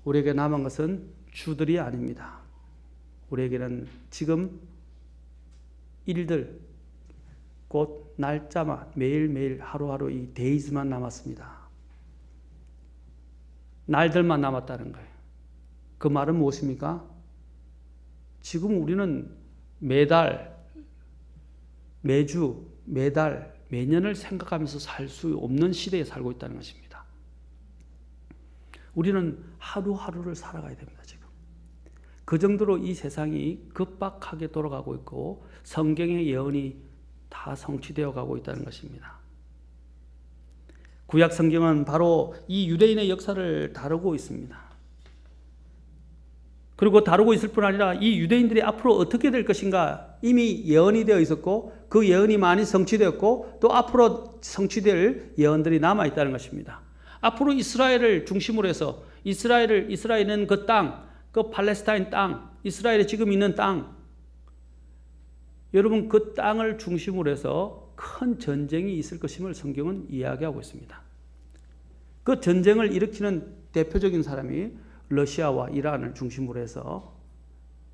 우리에게 남은 것은 주들이 아닙니다. 우리에게는 지금 일들, 곧 날짜만, 매일매일 하루하루 이 데이즈만 남았습니다. 날들만 남았다는 거예요. 그 말은 무엇입니까? 지금 우리는 매달, 매주, 매달, 매년을 생각하면서 살 수 없는 시대에 살고 있다는 것입니다. 우리는 하루하루를 살아가야 됩니다, 지금. 그 정도로 이 세상이 급박하게 돌아가고 있고 성경의 예언이 다 성취되어 가고 있다는 것입니다. 구약 성경은 바로 이 유대인의 역사를 다루고 있습니다. 그리고 다루고 있을 뿐 아니라 이 유대인들이 앞으로 어떻게 될 것인가 이미 예언이 되어 있었고 그 예언이 많이 성취되었고 또 앞으로 성취될 예언들이 남아있다는 것입니다. 앞으로 이스라엘을 중심으로 해서 이스라엘은 그 땅, 그 팔레스타인 땅, 이스라엘이 지금 있는 땅, 여러분 그 땅을 중심으로 해서 큰 전쟁이 있을 것임을 성경은 이야기하고 있습니다. 그 전쟁을 일으키는 대표적인 사람이 러시아와 이란을 중심으로 해서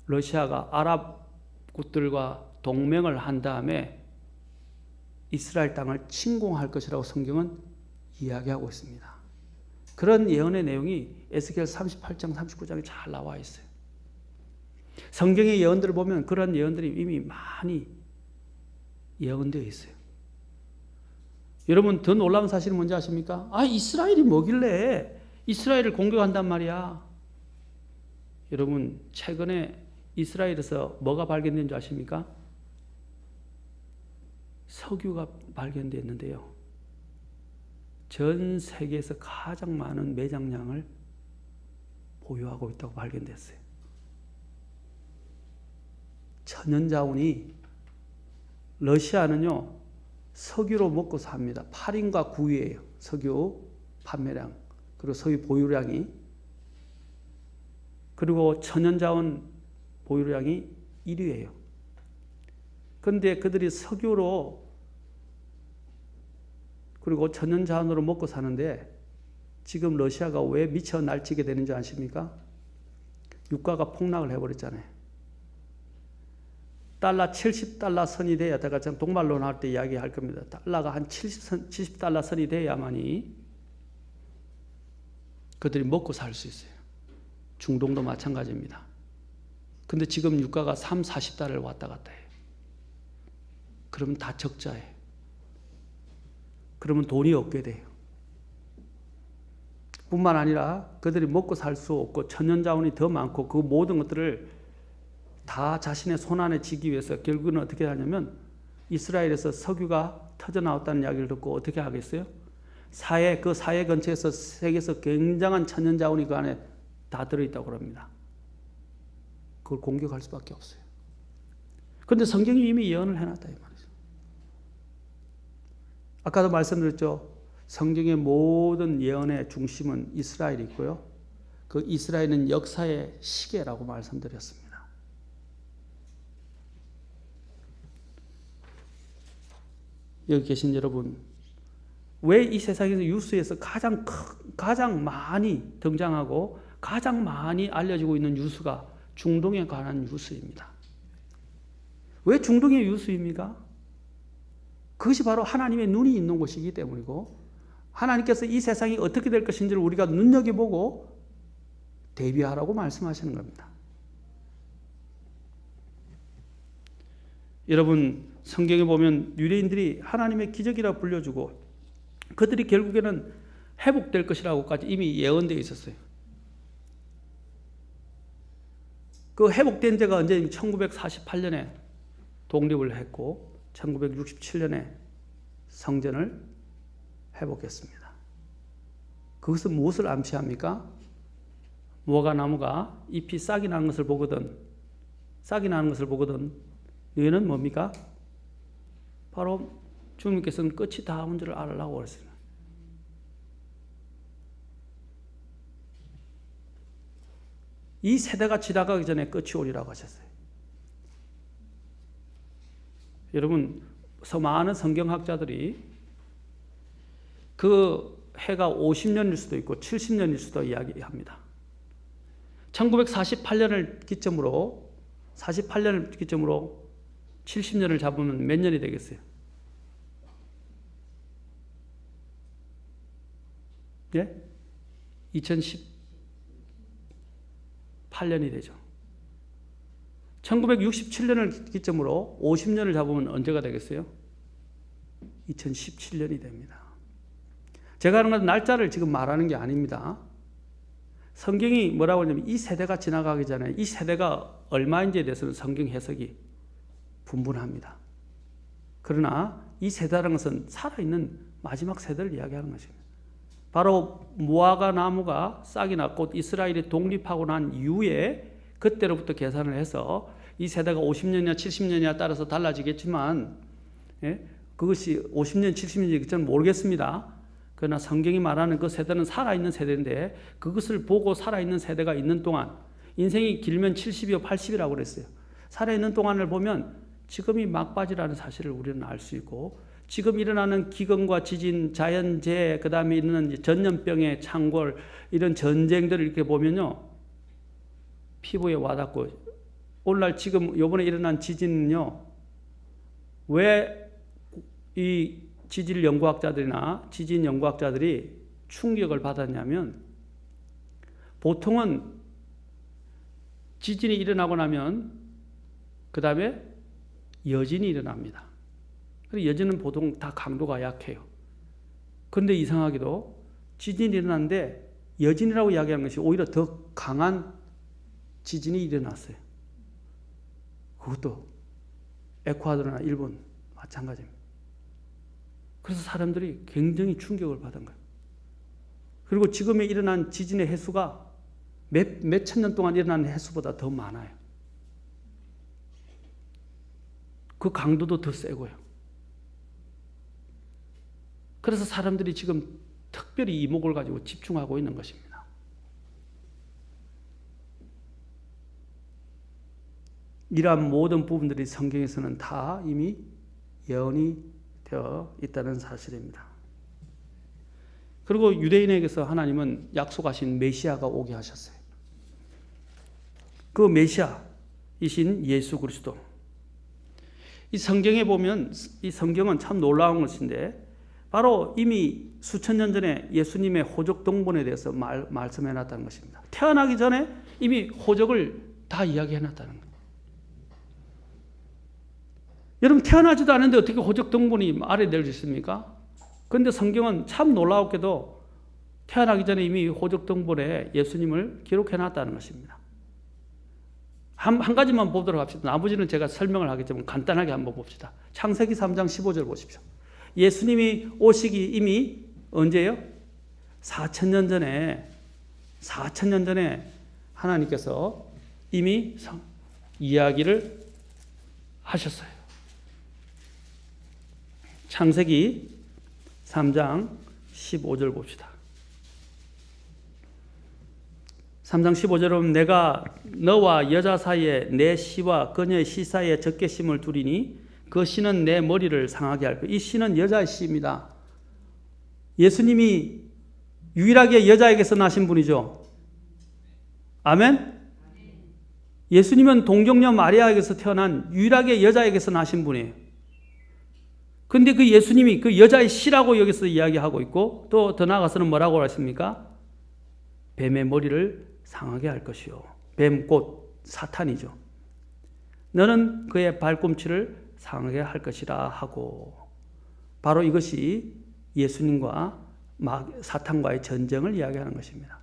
러시아가 아랍국들과 동맹을 한 다음에 이스라엘 땅을 침공할 것이라고 성경은 이야기하고 있습니다. 그런 예언의 내용이 에스겔 38장 39장에 잘 나와 있어요. 성경의 예언들을 보면 그런 예언들이 이미 많이 예언되어 있어요. 여러분 더 놀라운 사실은 뭔지 아십니까? 이스라엘이 뭐길래 이스라엘을 공격한단 말이야. 여러분 최근에 이스라엘에서 뭐가 발견된 줄 아십니까? 석유가 발견됐는데요. 전 세계에서 가장 많은 매장량을 보유하고 있다고 발견됐어요. 천연자원이 러시아는요 석유로 먹고 삽니다. 8위인가 9위예요. 석유 판매량 그리고 석유 보유량이. 그리고 천연자원 보유량이 1위예요. 그런데 그들이 석유로 그리고 천연자원으로 먹고 사는데 지금 러시아가 왜 미쳐 날뛰게 되는지 아십니까? 유가가 폭락을 해버렸잖아요. 달러 70달러 선이 돼야, 제가 동말로 나올 때 이야기할 겁니다. 달러가 한 70달러 선이 돼야만이 그들이 먹고 살 수 있어요. 중동도 마찬가지입니다. 근데 지금 유가가 3, 40달러를 왔다 갔다 해요. 그러면 다 적자예요. 그러면 돈이 없게 돼요. 뿐만 아니라 그들이 먹고 살 수 없고 천연자원이 더 많고 그 모든 것들을 다 자신의 손안에 쥐기 위해서 결국은 어떻게 하냐면 이스라엘에서 석유가 터져 나왔다는 이야기를 듣고 어떻게 하겠어요? 그 사해 근처에서 세계에서 굉장한 천연 자원이 그 안에 다 들어있다고 그럽니다. 그걸 공격할 수밖에 없어요. 그런데 성경이 이미 예언을 해놨다 이 말이죠. 아까도 말씀드렸죠. 성경의 모든 예언의 중심은 이스라엘이 있고요. 그 이스라엘은 역사의 시계라고 말씀드렸습니다. 여기 계신 여러분, 왜 이 세상에서 뉴스에서 가장 많이 등장하고 가장 많이 알려지고 있는 뉴스가 중동에 관한 뉴스입니다. 왜 중동의 뉴스입니까? 그것이 바로 하나님의 눈이 있는 곳이기 때문이고 하나님께서 이 세상이 어떻게 될 것인지를 우리가 눈여겨보고 대비하라고 말씀하시는 겁니다. 여러분, 성경에 보면 유대인들이 하나님의 기적이라 불려주고 그들이 결국에는 회복될 것이라고까지 이미 예언되어 있었어요. 그 회복된 자가 언제 1948년에 독립을 했고 1967년에 성전을 회복했습니다. 그것은 무엇을 암시합니까? 무화과 나무가 잎이 싹이 나는 것을 보거든 너희는 뭡니까? 바로 주님께서는 끝이 다 온 줄 알라고 그랬어요. 이 세대가 지나가기 전에 끝이 오리라고 하셨어요. 여러분, 많은 성경학자들이 그 해가 50년일 수도 있고 70년일 수도 이야기합니다. 1948년을 기점으로 70년을 잡으면 몇 년이 되겠어요? 예? 2018년이 되죠. 1967년을 기점으로 50년을 잡으면 언제가 되겠어요? 2017년이 됩니다. 제가 하는 건 날짜를 지금 말하는 게 아닙니다. 성경이 뭐라고 하냐면 이 세대가 지나가기 전에 이 세대가 얼마인지에 대해서는 성경 해석이 분분합니다. 그러나 이 세대라는 것은 살아있는 마지막 세대를 이야기하는 것입니다. 바로 무화과 나무가 싹이 났고 이스라엘이 독립하고 난 이후에 그때로부터 계산을 해서 이 세대가 50년이냐 70년이냐 따라서 달라지겠지만 그것이 50년 70년인지 저는 모르겠습니다. 그러나 성경이 말하는 그 세대는 살아있는 세대인데 그것을 보고 살아있는 세대가 있는 동안 인생이 길면 70이요 80이라고 그랬어요. 살아있는 동안을 보면 지금이 막바지라는 사실을 우리는 알 수 있고 지금 일어나는 기근과 지진, 자연재해, 그 다음에 일어나는 전염병의 창궐, 이런 전쟁들을 이렇게 보면요. 피부에 와닿고, 오늘날 지금 요번에 일어난 지진은요. 왜 이 지질 연구학자들이나 지진 연구학자들이 충격을 받았냐면 보통은 지진이 일어나고 나면 그 다음에 여진이 일어납니다. 여진은 보통 다 강도가 약해요. 그런데 이상하게도 지진이 일어났는데 여진이라고 이야기하는 것이 오히려 더 강한 지진이 일어났어요. 그것도 에콰도르나 일본 마찬가지입니다. 그래서 사람들이 굉장히 충격을 받은 거예요. 그리고 지금에 일어난 지진의 횟수가 몇 천 년 동안 일어난 횟수보다 더 많아요. 그 강도도 더 세고요. 그래서 사람들이 지금 특별히 이목을 가지고 집중하고 있는 것입니다. 이러한 모든 부분들이 성경에서는 다 이미 예언이 되어 있다는 사실입니다. 그리고 유대인에게서 하나님은 약속하신 메시아가 오게 하셨어요. 그 메시아이신 예수 그리스도. 이 성경에 보면 이 성경은 참 놀라운 것인데 바로 이미 수천 년 전에 예수님의 호적 동본에 대해서 말씀해 놨다는 것입니다. 태어나기 전에 이미 호적을 다 이야기해 놨다는 거예요. 여러분 태어나지도 않은데 어떻게 호적 동본이 알아낼 수 있습니까? 그런데 성경은 참 놀라웠게도 태어나기 전에 이미 호적 동본에 예수님을 기록해 놨다는 것입니다. 한 가지만 보도록 합시다. 나머지는 제가 설명을 하겠지만 간단하게 한번 봅시다. 창세기 3장 15절 보십시오. 예수님이 오시기 이미 언제요? 4,000년 전에 하나님께서 이미 이야기를 하셨어요. 창세기 3장 15절 봅시다. 3장 15절에 보면 내가 너와 여자 사이에 내 씨와 그녀의 씨 사이에 적개심을 두리니 그 씨는 내 머리를 상하게 할 거야. 이 씨는 여자의 씨입니다. 예수님이 유일하게 여자에게서 나신 분이죠. 아멘? 예수님은 동정녀 마리아에게서 태어난 유일하게 여자에게서 나신 분이에요. 근데 그 예수님이 그 여자의 씨라고 여기서 이야기하고 있고 또 더 나아가서는 뭐라고 했습니까? 뱀의 머리를 상하게 할 것이요. 뱀 곧 사탄이죠. 너는 그의 발꿈치를 상하게 할 것이라 하고 바로 이것이 예수님과 사탄과의 전쟁을 이야기하는 것입니다.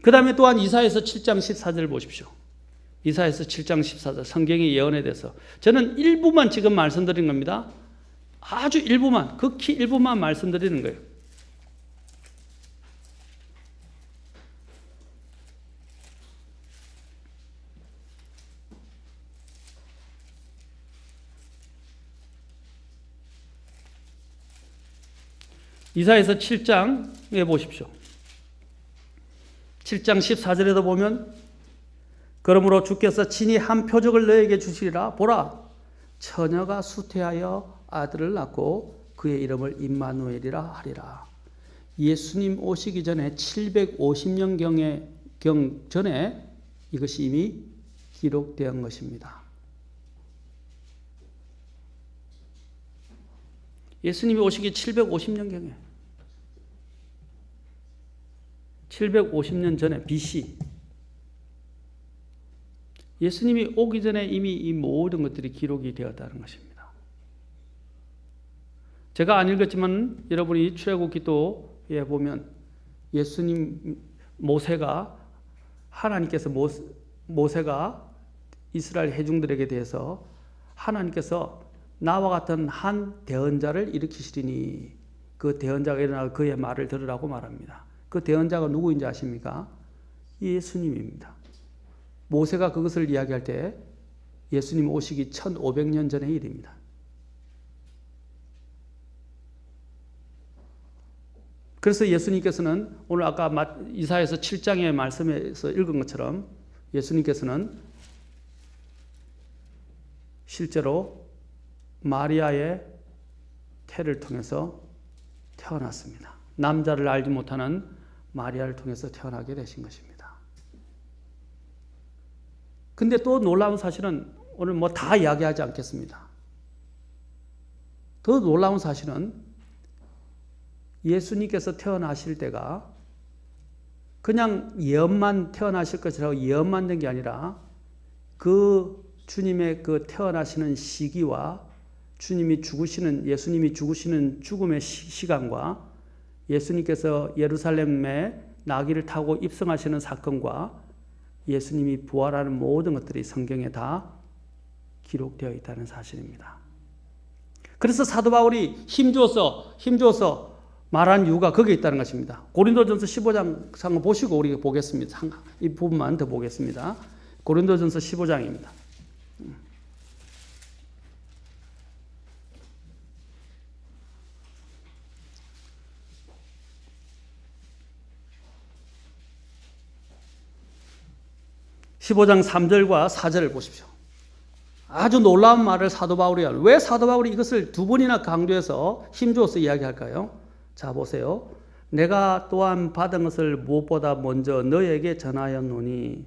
그 다음에 또한 이사야서 7장 14절 보십시오. 이사야서 7장 14절 성경의 예언에 대해서 저는 일부만 지금 말씀드린 겁니다. 아주 일부만, 극히 일부만 말씀드리는 거예요. 이사야서 7장에 보십시오. 7장 14절에도 보면 그러므로 주께서 친히 한 표적을 너에게 주시리라. 보라, 처녀가 수태하여 아들을 낳고 그의 이름을 임마누엘이라 하리라. 예수님 오시기 전에 750년 전에 이것이 이미 기록된 것입니다. 예수님이 오시기 750년경에 750년 전에 BC 예수님이 오기 전에 이미 이 모든 것들이 기록이 되었다는 것입니다. 제가 안 읽었지만 여러분이 출애굽 기도에 보면 예수님 모세가 하나님께서 모세가 이스라엘 회중들에게 대해서 하나님께서 나와 같은 한 대언자를 일으키시리니 그 대언자가 일어나 그의 말을 들으라고 말합니다. 그 대언자가 누구인지 아십니까? 예수님입니다. 모세가 그것을 이야기할 때 예수님 오시기 1500년 전의 일입니다. 그래서 예수님께서는 오늘 아까 이사야서 7장의 말씀에서 읽은 것처럼 예수님께서는 실제로 마리아의 태를 통해서 태어났습니다. 남자를 알지 못하는 마리아를 통해서 태어나게 되신 것입니다. 근데 또 놀라운 사실은 오늘 뭐 다 이야기하지 않겠습니다. 더 놀라운 사실은 예수님께서 태어나실 때가 그냥 예언만 태어나실 것이라고 예언만 된 게 아니라 그 주님의 그 태어나시는 시기와 예수님이 죽으시는 죽음의 시간과 예수님께서 예루살렘에 나귀를 타고 입성하시는 사건과 예수님이 부활하는 모든 것들이 성경에 다 기록되어 있다는 사실입니다. 그래서 사도 바울이 힘주어서 말한 이유가 거기에 있다는 것입니다. 고린도전서 15장 한번 보시고 우리 보겠습니다. 이 부분만 더 보겠습니다. 고린도전서 15장입니다. (15장) 3절과 4절을 보십시오. 아주 놀라운 말을 사도 바울이 하는. 왜 사도 바울이 이것을 두 번이나 강조해서 힘주어서 이야기할까요? 자 보세요. 내가 또한 받은 것을 무엇보다 먼저 너에게 전하였노니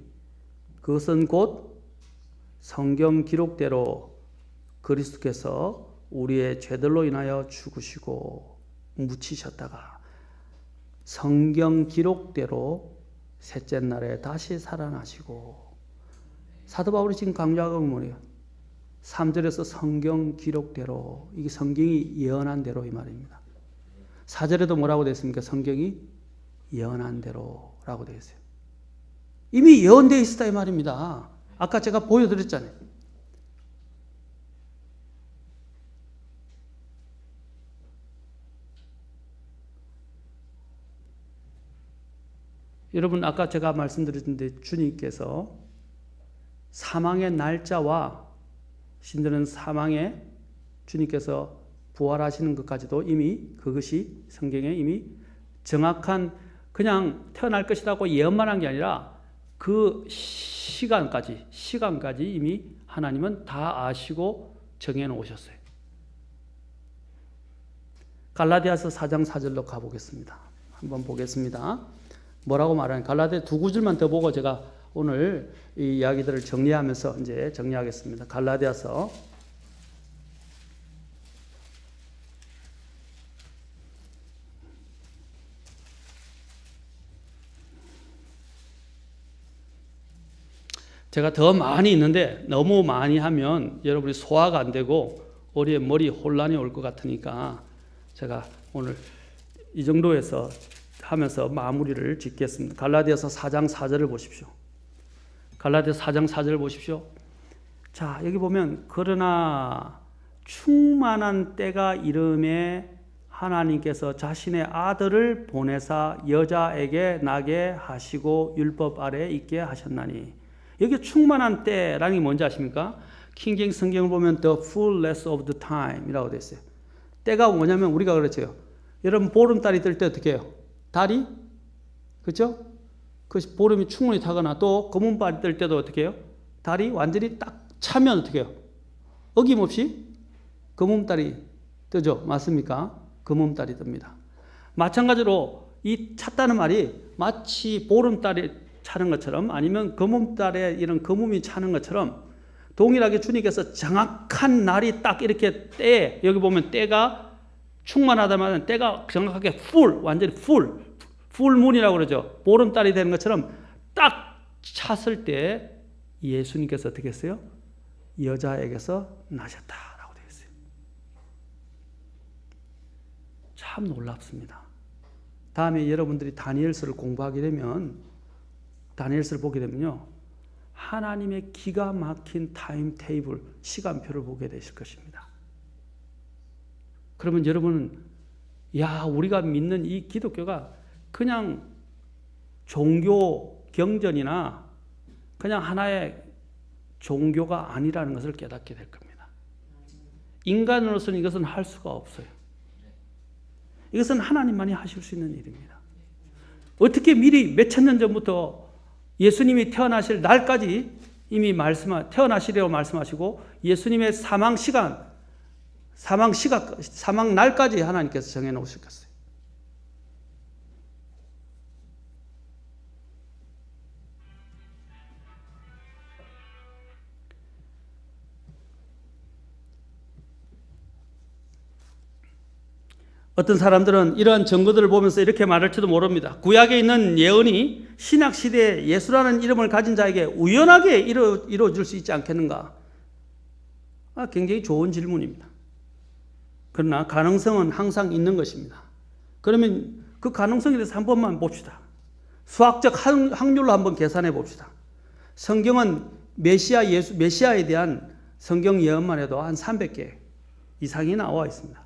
그것은 곧 성경 기록대로 그리스도께서 우리의 죄들로 인하여 죽으시고 묻히셨다가 성경 기록대로 셋째 날에 다시 살아나시고. 사도 바울이 지금 강조하고 있는 뭐예요? 3절에서 성경 기록대로, 이게 성경이 예언한 대로 이 말입니다. 4절에도 뭐라고 되어 있습니까? 성경이 예언한 대로라고 되어 있어요. 이미 예언되어 있었다 이 말입니다. 아까 제가 보여드렸잖아요. 여러분 아까 제가 말씀드렸는데 주님께서 사망의 날짜와 신들은 사망에 주님께서 부활하시는 것까지도 이미 그것이 성경에 이미 정확한 그냥 태어날 것이라고 예언만 한 게 아니라 그 시간까지 이미 하나님은 다 아시고 정해 놓으셨어요. 갈라디아서 4장 4절로 가보겠습니다. 한번 보겠습니다. 뭐라고 말하는 갈라디아 두 구절만 더 보고 제가 오늘 이 이야기들을 정리하면서 이제 정리하겠습니다. 갈라디아서 제가 더 많이 있는데 너무 많이 하면 여러분이 소화가 안 되고 우리의 머리 혼란이 올 것 같으니까 제가 오늘 이 정도에서 하면서 마무리를 짓겠습니다. 갈라디아서 4장 4절을 보십시오. 갈라디아서 4장 4절을 보십시오. 자, 여기 보면 그러나 충만한 때가 이름에 하나님께서 자신의 아들을 보내사 여자에게 나게 하시고 율법 아래에 있게 하셨나니. 여기 충만한 때라는 게 뭔지 아십니까? 킹제임 성경을 보면 the fullness of the time 이라고 되어 있어요. 때가 뭐냐면 우리가 그렇죠. 여러분 보름달이 뜰 때 어떻게 해요? 달이? 그렇죠? 그 보름이 충분히 타거나 또 검은달이 뜰 때도 어떻게 해요? 달이 완전히 딱 차면 어떻게 해요? 어김없이 검은달이 뜨죠. 맞습니까? 검은달이 뜹니다. 마찬가지로 이 찼다는 말이 마치 보름달이 차는 것처럼 아니면 검은달에 이런 검음이 차는 것처럼 동일하게 주님께서 정확한 날이 딱 이렇게 때 여기 보면 때가 충만하다면 때가 정확하게 완전히 풀문이라고 그러죠. 보름달이 되는 것처럼 딱 찼을 때 예수님께서 어떻게 했어요? 여자에게서 나셨다라고 되어 있어요. 참 놀랍습니다. 다음에 여러분들이 다니엘서를 공부하게 되면 다니엘서를 보게 되면요. 하나님의 기가 막힌 타임 테이블, 시간표를 보게 되실 것입니다. 그러면 여러분은 우리가 믿는 이 기독교가 그냥 종교 경전이나 그냥 하나의 종교가 아니라는 것을 깨닫게 될 겁니다. 인간으로서는 이것은 할 수가 없어요. 이것은 하나님만이 하실 수 있는 일입니다. 어떻게 미리 몇천 년 전부터 예수님이 태어나실 날까지 이미 태어나시려고 말씀하시고 예수님의 사망 날까지 하나님께서 정해 놓으셨겠어요. 어떤 사람들은 이러한 증거들을 보면서 이렇게 말할지도 모릅니다. 구약에 있는 예언이 신약 시대에 예수라는 이름을 가진 자에게 우연하게 이루어질 수 있지 않겠는가? 굉장히 좋은 질문입니다. 그러나 가능성은 항상 있는 것입니다. 그러면 그 가능성에 대해서 한 번만 봅시다. 수학적 확률로 한번 계산해 봅시다. 성경은 메시아에 대한 성경 예언만 해도 한 300개 이상이 나와 있습니다.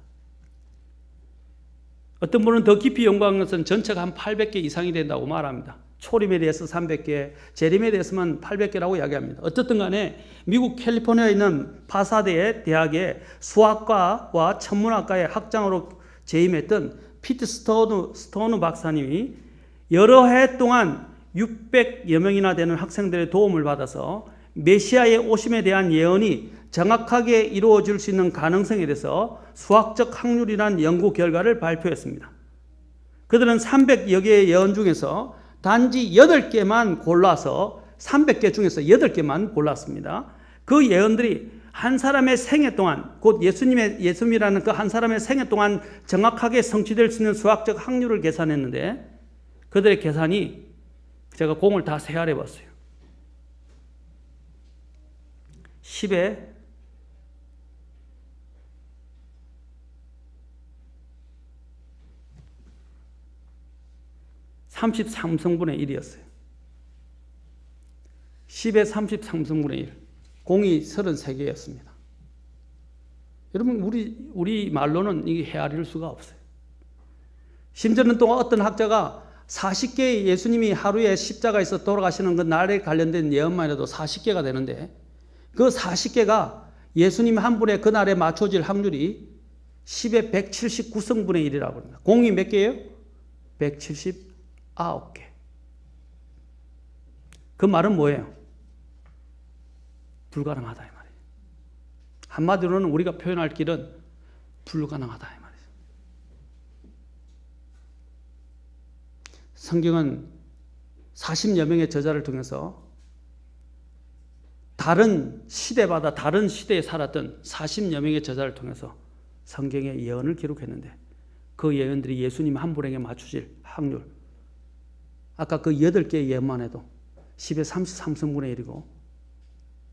어떤 분은 더 깊이 연구한 것은 전체가 한 800개 이상이 된다고 말합니다. 초림에 대해서 300개, 재림에 대해서만 800개라고 이야기합니다. 어쨌든 간에 미국 캘리포니아에 있는 파사데의 대학의 수학과와 천문학과의 학장으로 재임했던 피트 스토너 박사님이 여러 해 동안 600여 명이나 되는 학생들의 도움을 받아서 메시아의 오심에 대한 예언이 정확하게 이루어질 수 있는 가능성에 대해서 수학적 확률이라는 연구 결과를 발표했습니다. 그들은 300여 개의 예언 중에서 단지 8개만 골라서 300개 중에서 8개만 골랐습니다. 그 예언들이 한 사람의 생애 동안 곧 예수님이라는 그 한 사람의 생애 동안 정확하게 성취될 수 있는 수학적 확률을 계산했는데 그들의 계산이 제가 공을 다 세알해 봤어요. 10에 33성분의 1이었어요. 10의 33성분의 1. 공이 33개였습니다. 여러분, 우리 말로는 이게 헤아릴 수가 없어요. 심지어는 또 어떤 학자가 40개의 예수님이 하루에 십자가에서 돌아가시는 그 날에 관련된 예언만 해도 40개가 되는데 그 40개가 예수님 한 분의 그 날에 맞춰질 확률이 10의 179승분의 1이라고 합니다. 공이 몇 개예요? 179개. 그 말은 뭐예요? 불가능하다 이 말이에요. 한마디로는 우리가 표현할 길은 불가능하다 이 말이에요. 성경은 40여 명의 저자를 통해서 다른 시대마다 다른 시대에 살았던 40여 명의 저자를 통해서 성경의 예언을 기록했는데 그 예언들이 예수님 한 분에게 맞추질 확률, 아까 그 8개의 예언만 해도 10의 33승분의 1이고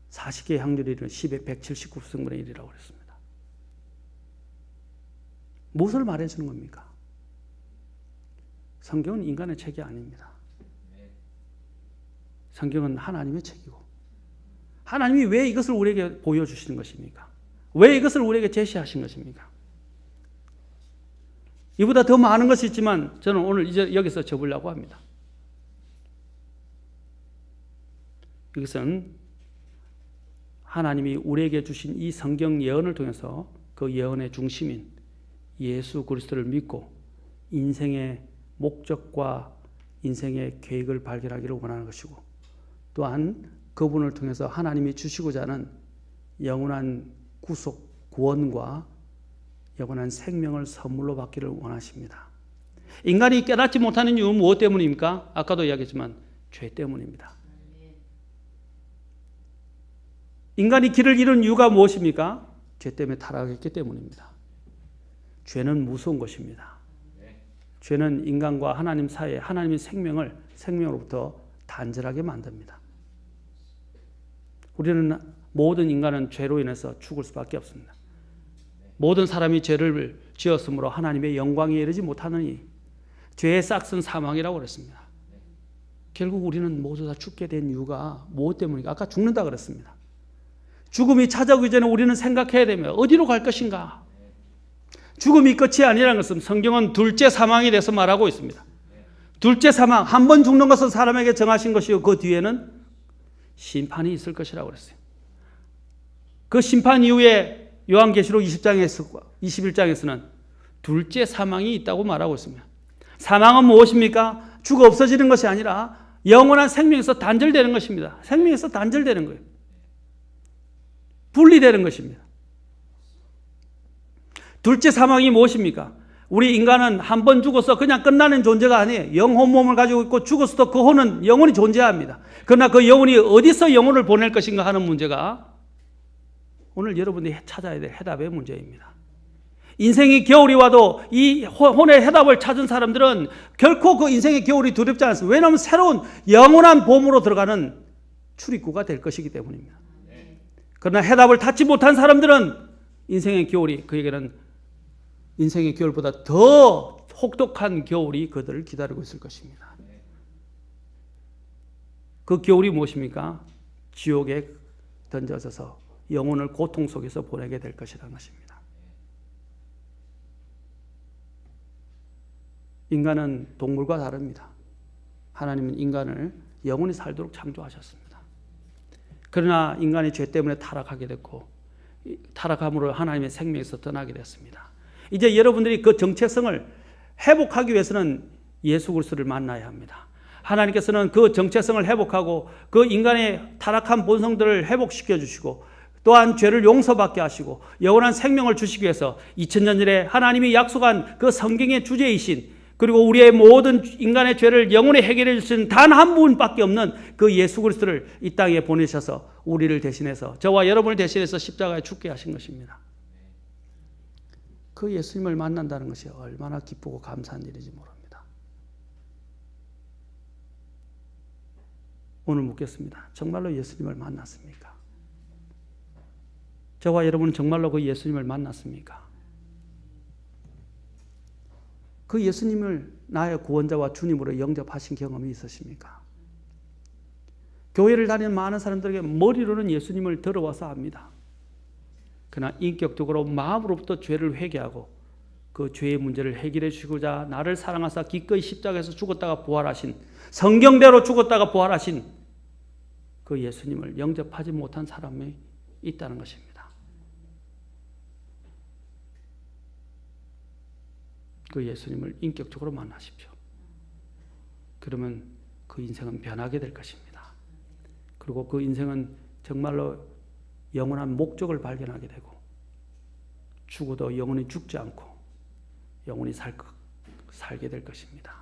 40개의 확률이 10의 179승분의 1이라고 그랬습니다. 무엇을 말해주는 겁니까? 성경은 인간의 책이 아닙니다. 성경은 하나님의 책이고 하나님이 왜 이것을 우리에게 보여주시는 것입니까? 왜 이것을 우리에게 제시하신 것입니까? 이보다 더 많은 것이 있지만 저는 오늘 이제 여기서 접으려고 합니다. 이것은 하나님이 우리에게 주신 이 성경 예언을 통해서 그 예언의 중심인 예수 그리스도를 믿고 인생의 목적과 인생의 계획을 발견하기를 원하는 것이고 또한 그분을 통해서 하나님이 주시고자 하는 영원한 구속, 구원과 영원한 생명을 선물로 받기를 원하십니다. 인간이 깨닫지 못하는 이유는 무엇 때문입니까? 아까도 이야기했지만 죄 때문입니다. 인간이 길을 잃은 이유가 무엇입니까? 죄 때문에 타락했기 때문입니다. 죄는 무서운 것입니다. 죄는 인간과 하나님 사이에 하나님의 생명으로부터 단절하게 만듭니다. 우리는 모든 인간은 죄로 인해서 죽을 수밖에 없습니다. 모든 사람이 죄를 지었으므로 하나님의 영광에 이르지 못하느니 죄의 싹은 사망이라고 그랬습니다. 결국 우리는 모두 다 죽게 된 이유가 무엇 때문입니까? 아까 죽는다 그랬습니다. 죽음이 찾아오기 전에 우리는 생각해야 되며 어디로 갈 것인가? 죽음이 끝이 아니라는 것은 성경은 둘째 사망에 대해서 말하고 있습니다. 둘째 사망, 한 번 죽는 것은 사람에게 정하신 것이요 그 뒤에는 심판이 있을 것이라고 그랬어요. 그 심판 이후에 요한계시록 21장에서는 둘째 사망이 있다고 말하고 있습니다. 사망은 무엇입니까? 죽어 없어지는 것이 아니라 영원한 생명에서 단절되는 것입니다. 생명에서 단절되는 거예요. 분리되는 것입니다. 둘째 사망이 무엇입니까? 우리 인간은 한 번 죽어서 그냥 끝나는 존재가 아니에요. 영혼 몸을 가지고 있고 죽어서도 그 혼은 영원히 존재합니다. 그러나 그 영혼이 어디서 영혼을 보낼 것인가 하는 문제가 오늘 여러분이 찾아야 될 해답의 문제입니다. 인생의 겨울이 와도 이 혼의 해답을 찾은 사람들은 결코 그 인생의 겨울이 두렵지 않습니다. 왜냐하면 새로운 영원한 봄으로 들어가는 출입구가 될 것이기 때문입니다. 그러나 해답을 찾지 못한 사람들은 인생의 겨울이 그에게는 인생의 겨울보다 더 혹독한 겨울이 그들을 기다리고 있을 것입니다. 그 겨울이 무엇입니까? 지옥에 던져져서 영혼을 고통 속에서 보내게 될 것이라는 것입니다. 인간은 동물과 다릅니다. 하나님은 인간을 영원히 살도록 창조하셨습니다. 그러나 인간이 죄 때문에 타락하게 됐고 타락함으로 하나님의 생명에서 떠나게 됐습니다. 이제 여러분들이 그 정체성을 회복하기 위해서는 예수 그리스도를 만나야 합니다. 하나님께서는 그 정체성을 회복하고 그 인간의 타락한 본성들을 회복시켜 주시고 또한 죄를 용서받게 하시고 영원한 생명을 주시기 위해서 2000년 전에 하나님이 약속한 그 성경의 주제이신 그리고 우리의 모든 인간의 죄를 영원히 해결해 주시는 단 한 분밖에 없는 그 예수 그리스도를 이 땅에 보내셔서 우리를 대신해서 저와 여러분을 대신해서 십자가에 죽게 하신 것입니다. 그 예수님을 만난다는 것이 얼마나 기쁘고 감사한 일인지 모릅니다. 오늘 묻겠습니다. 정말로 예수님을 만났습니까? 저와 여러분은 정말로 그 예수님을 만났습니까? 그 예수님을 나의 구원자와 주님으로 영접하신 경험이 있으십니까? 교회를 다니는 많은 사람들에게 머리로는 예수님을 들어와서 압니다. 그러나 인격적으로 마음으로부터 죄를 회개하고 그 죄의 문제를 해결해 주고자 나를 사랑하사 기꺼이 십자가에서 죽었다가 부활하신, 성경대로 죽었다가 부활하신 그 예수님을 영접하지 못한 사람이 있다는 것입니다. 그 예수님을 인격적으로 만나십시오. 그러면 그 인생은 변하게 될 것입니다. 그리고 그 인생은 정말로 영원한 목적을 발견하게 되고, 죽어도 영원히 죽지 않고 영원히 살게 될 것입니다.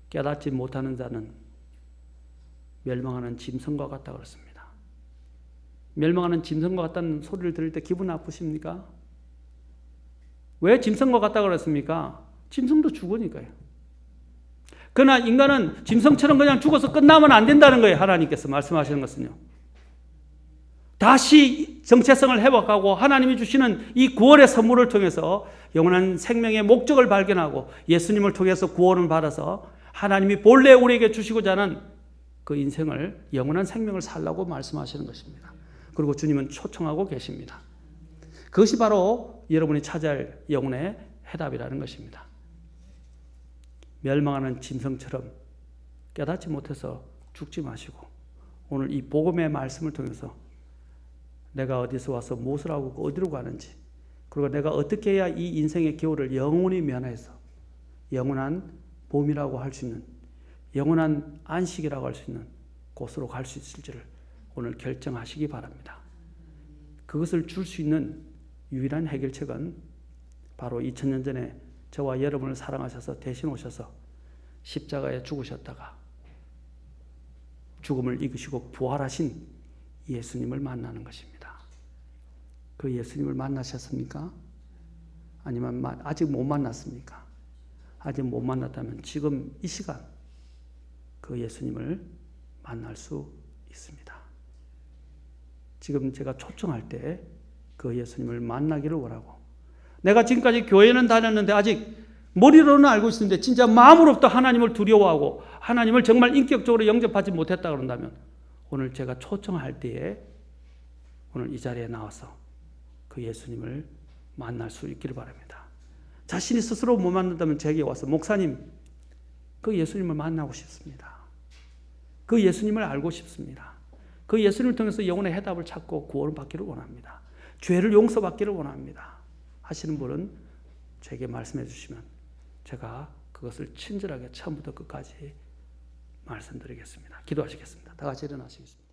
깨닫지 못하는 자는 멸망하는 짐승과 같다 그랬습니다. 멸망하는 짐승과 같다는 소리를 들을 때 기분 나쁘십니까? 왜 짐승과 같다 그랬습니까? 짐승도 죽으니까요. 그러나 인간은 짐승처럼 그냥 죽어서 끝나면 안 된다는 거예요. 하나님께서 말씀하시는 것은요. 다시 정체성을 회복하고 하나님이 주시는 이 구원의 선물을 통해서 영원한 생명의 목적을 발견하고 예수님을 통해서 구원을 받아서 하나님이 본래 우리에게 주시고자 하는 그 인생을, 영원한 생명을 살라고 말씀하시는 것입니다. 그리고 주님은 초청하고 계십니다. 그것이 바로 여러분이 찾아야 할 영혼의 해답이라는 것입니다. 멸망하는 짐승처럼 깨닫지 못해서 죽지 마시고, 오늘 이 복음의 말씀을 통해서 내가 어디서 와서 무엇을 하고 어디로 가는지, 그리고 내가 어떻게 해야 이 인생의 겨울을 영원히 면해서 영원한 봄이라고 할 수 있는, 영원한 안식이라고 할 수 있는 곳으로 갈 수 있을지를 오늘 결정하시기 바랍니다. 그것을 줄 수 있는 유일한 해결책은 바로 2000년 전에 저와 여러분을 사랑하셔서 대신 오셔서 십자가에 죽으셨다가 죽음을 이기시고 부활하신 예수님을 만나는 것입니다. 그 예수님을 만나셨습니까? 아니면 아직 못 만났습니까? 아직 못 만났다면 지금 이 시간 그 예수님을 만날 수 있습니다. 지금 제가 초청할 때 그 예수님을 만나기를 원하고, 내가 지금까지 교회는 다녔는데 아직 머리로는 알고 있었는데 진짜 마음으로부터 하나님을 두려워하고 하나님을 정말 인격적으로 영접하지 못했다 그런다면 오늘 제가 초청할 때에 오늘 이 자리에 나와서 그 예수님을 만날 수 있기를 바랍니다. 자신이 스스로 못 만난다면 제게 와서 목사님, 그 예수님을 만나고 싶습니다. 그 예수님을 알고 싶습니다. 그 예수님을 통해서 영혼의 해답을 찾고 구원을 받기를 원합니다. 죄를 용서받기를 원합니다. 하시는 분은 제게 말씀해 주시면 제가 그것을 친절하게 처음부터 끝까지 말씀드리겠습니다. 기도하시겠습니다. 다 같이 일어나시겠습니다.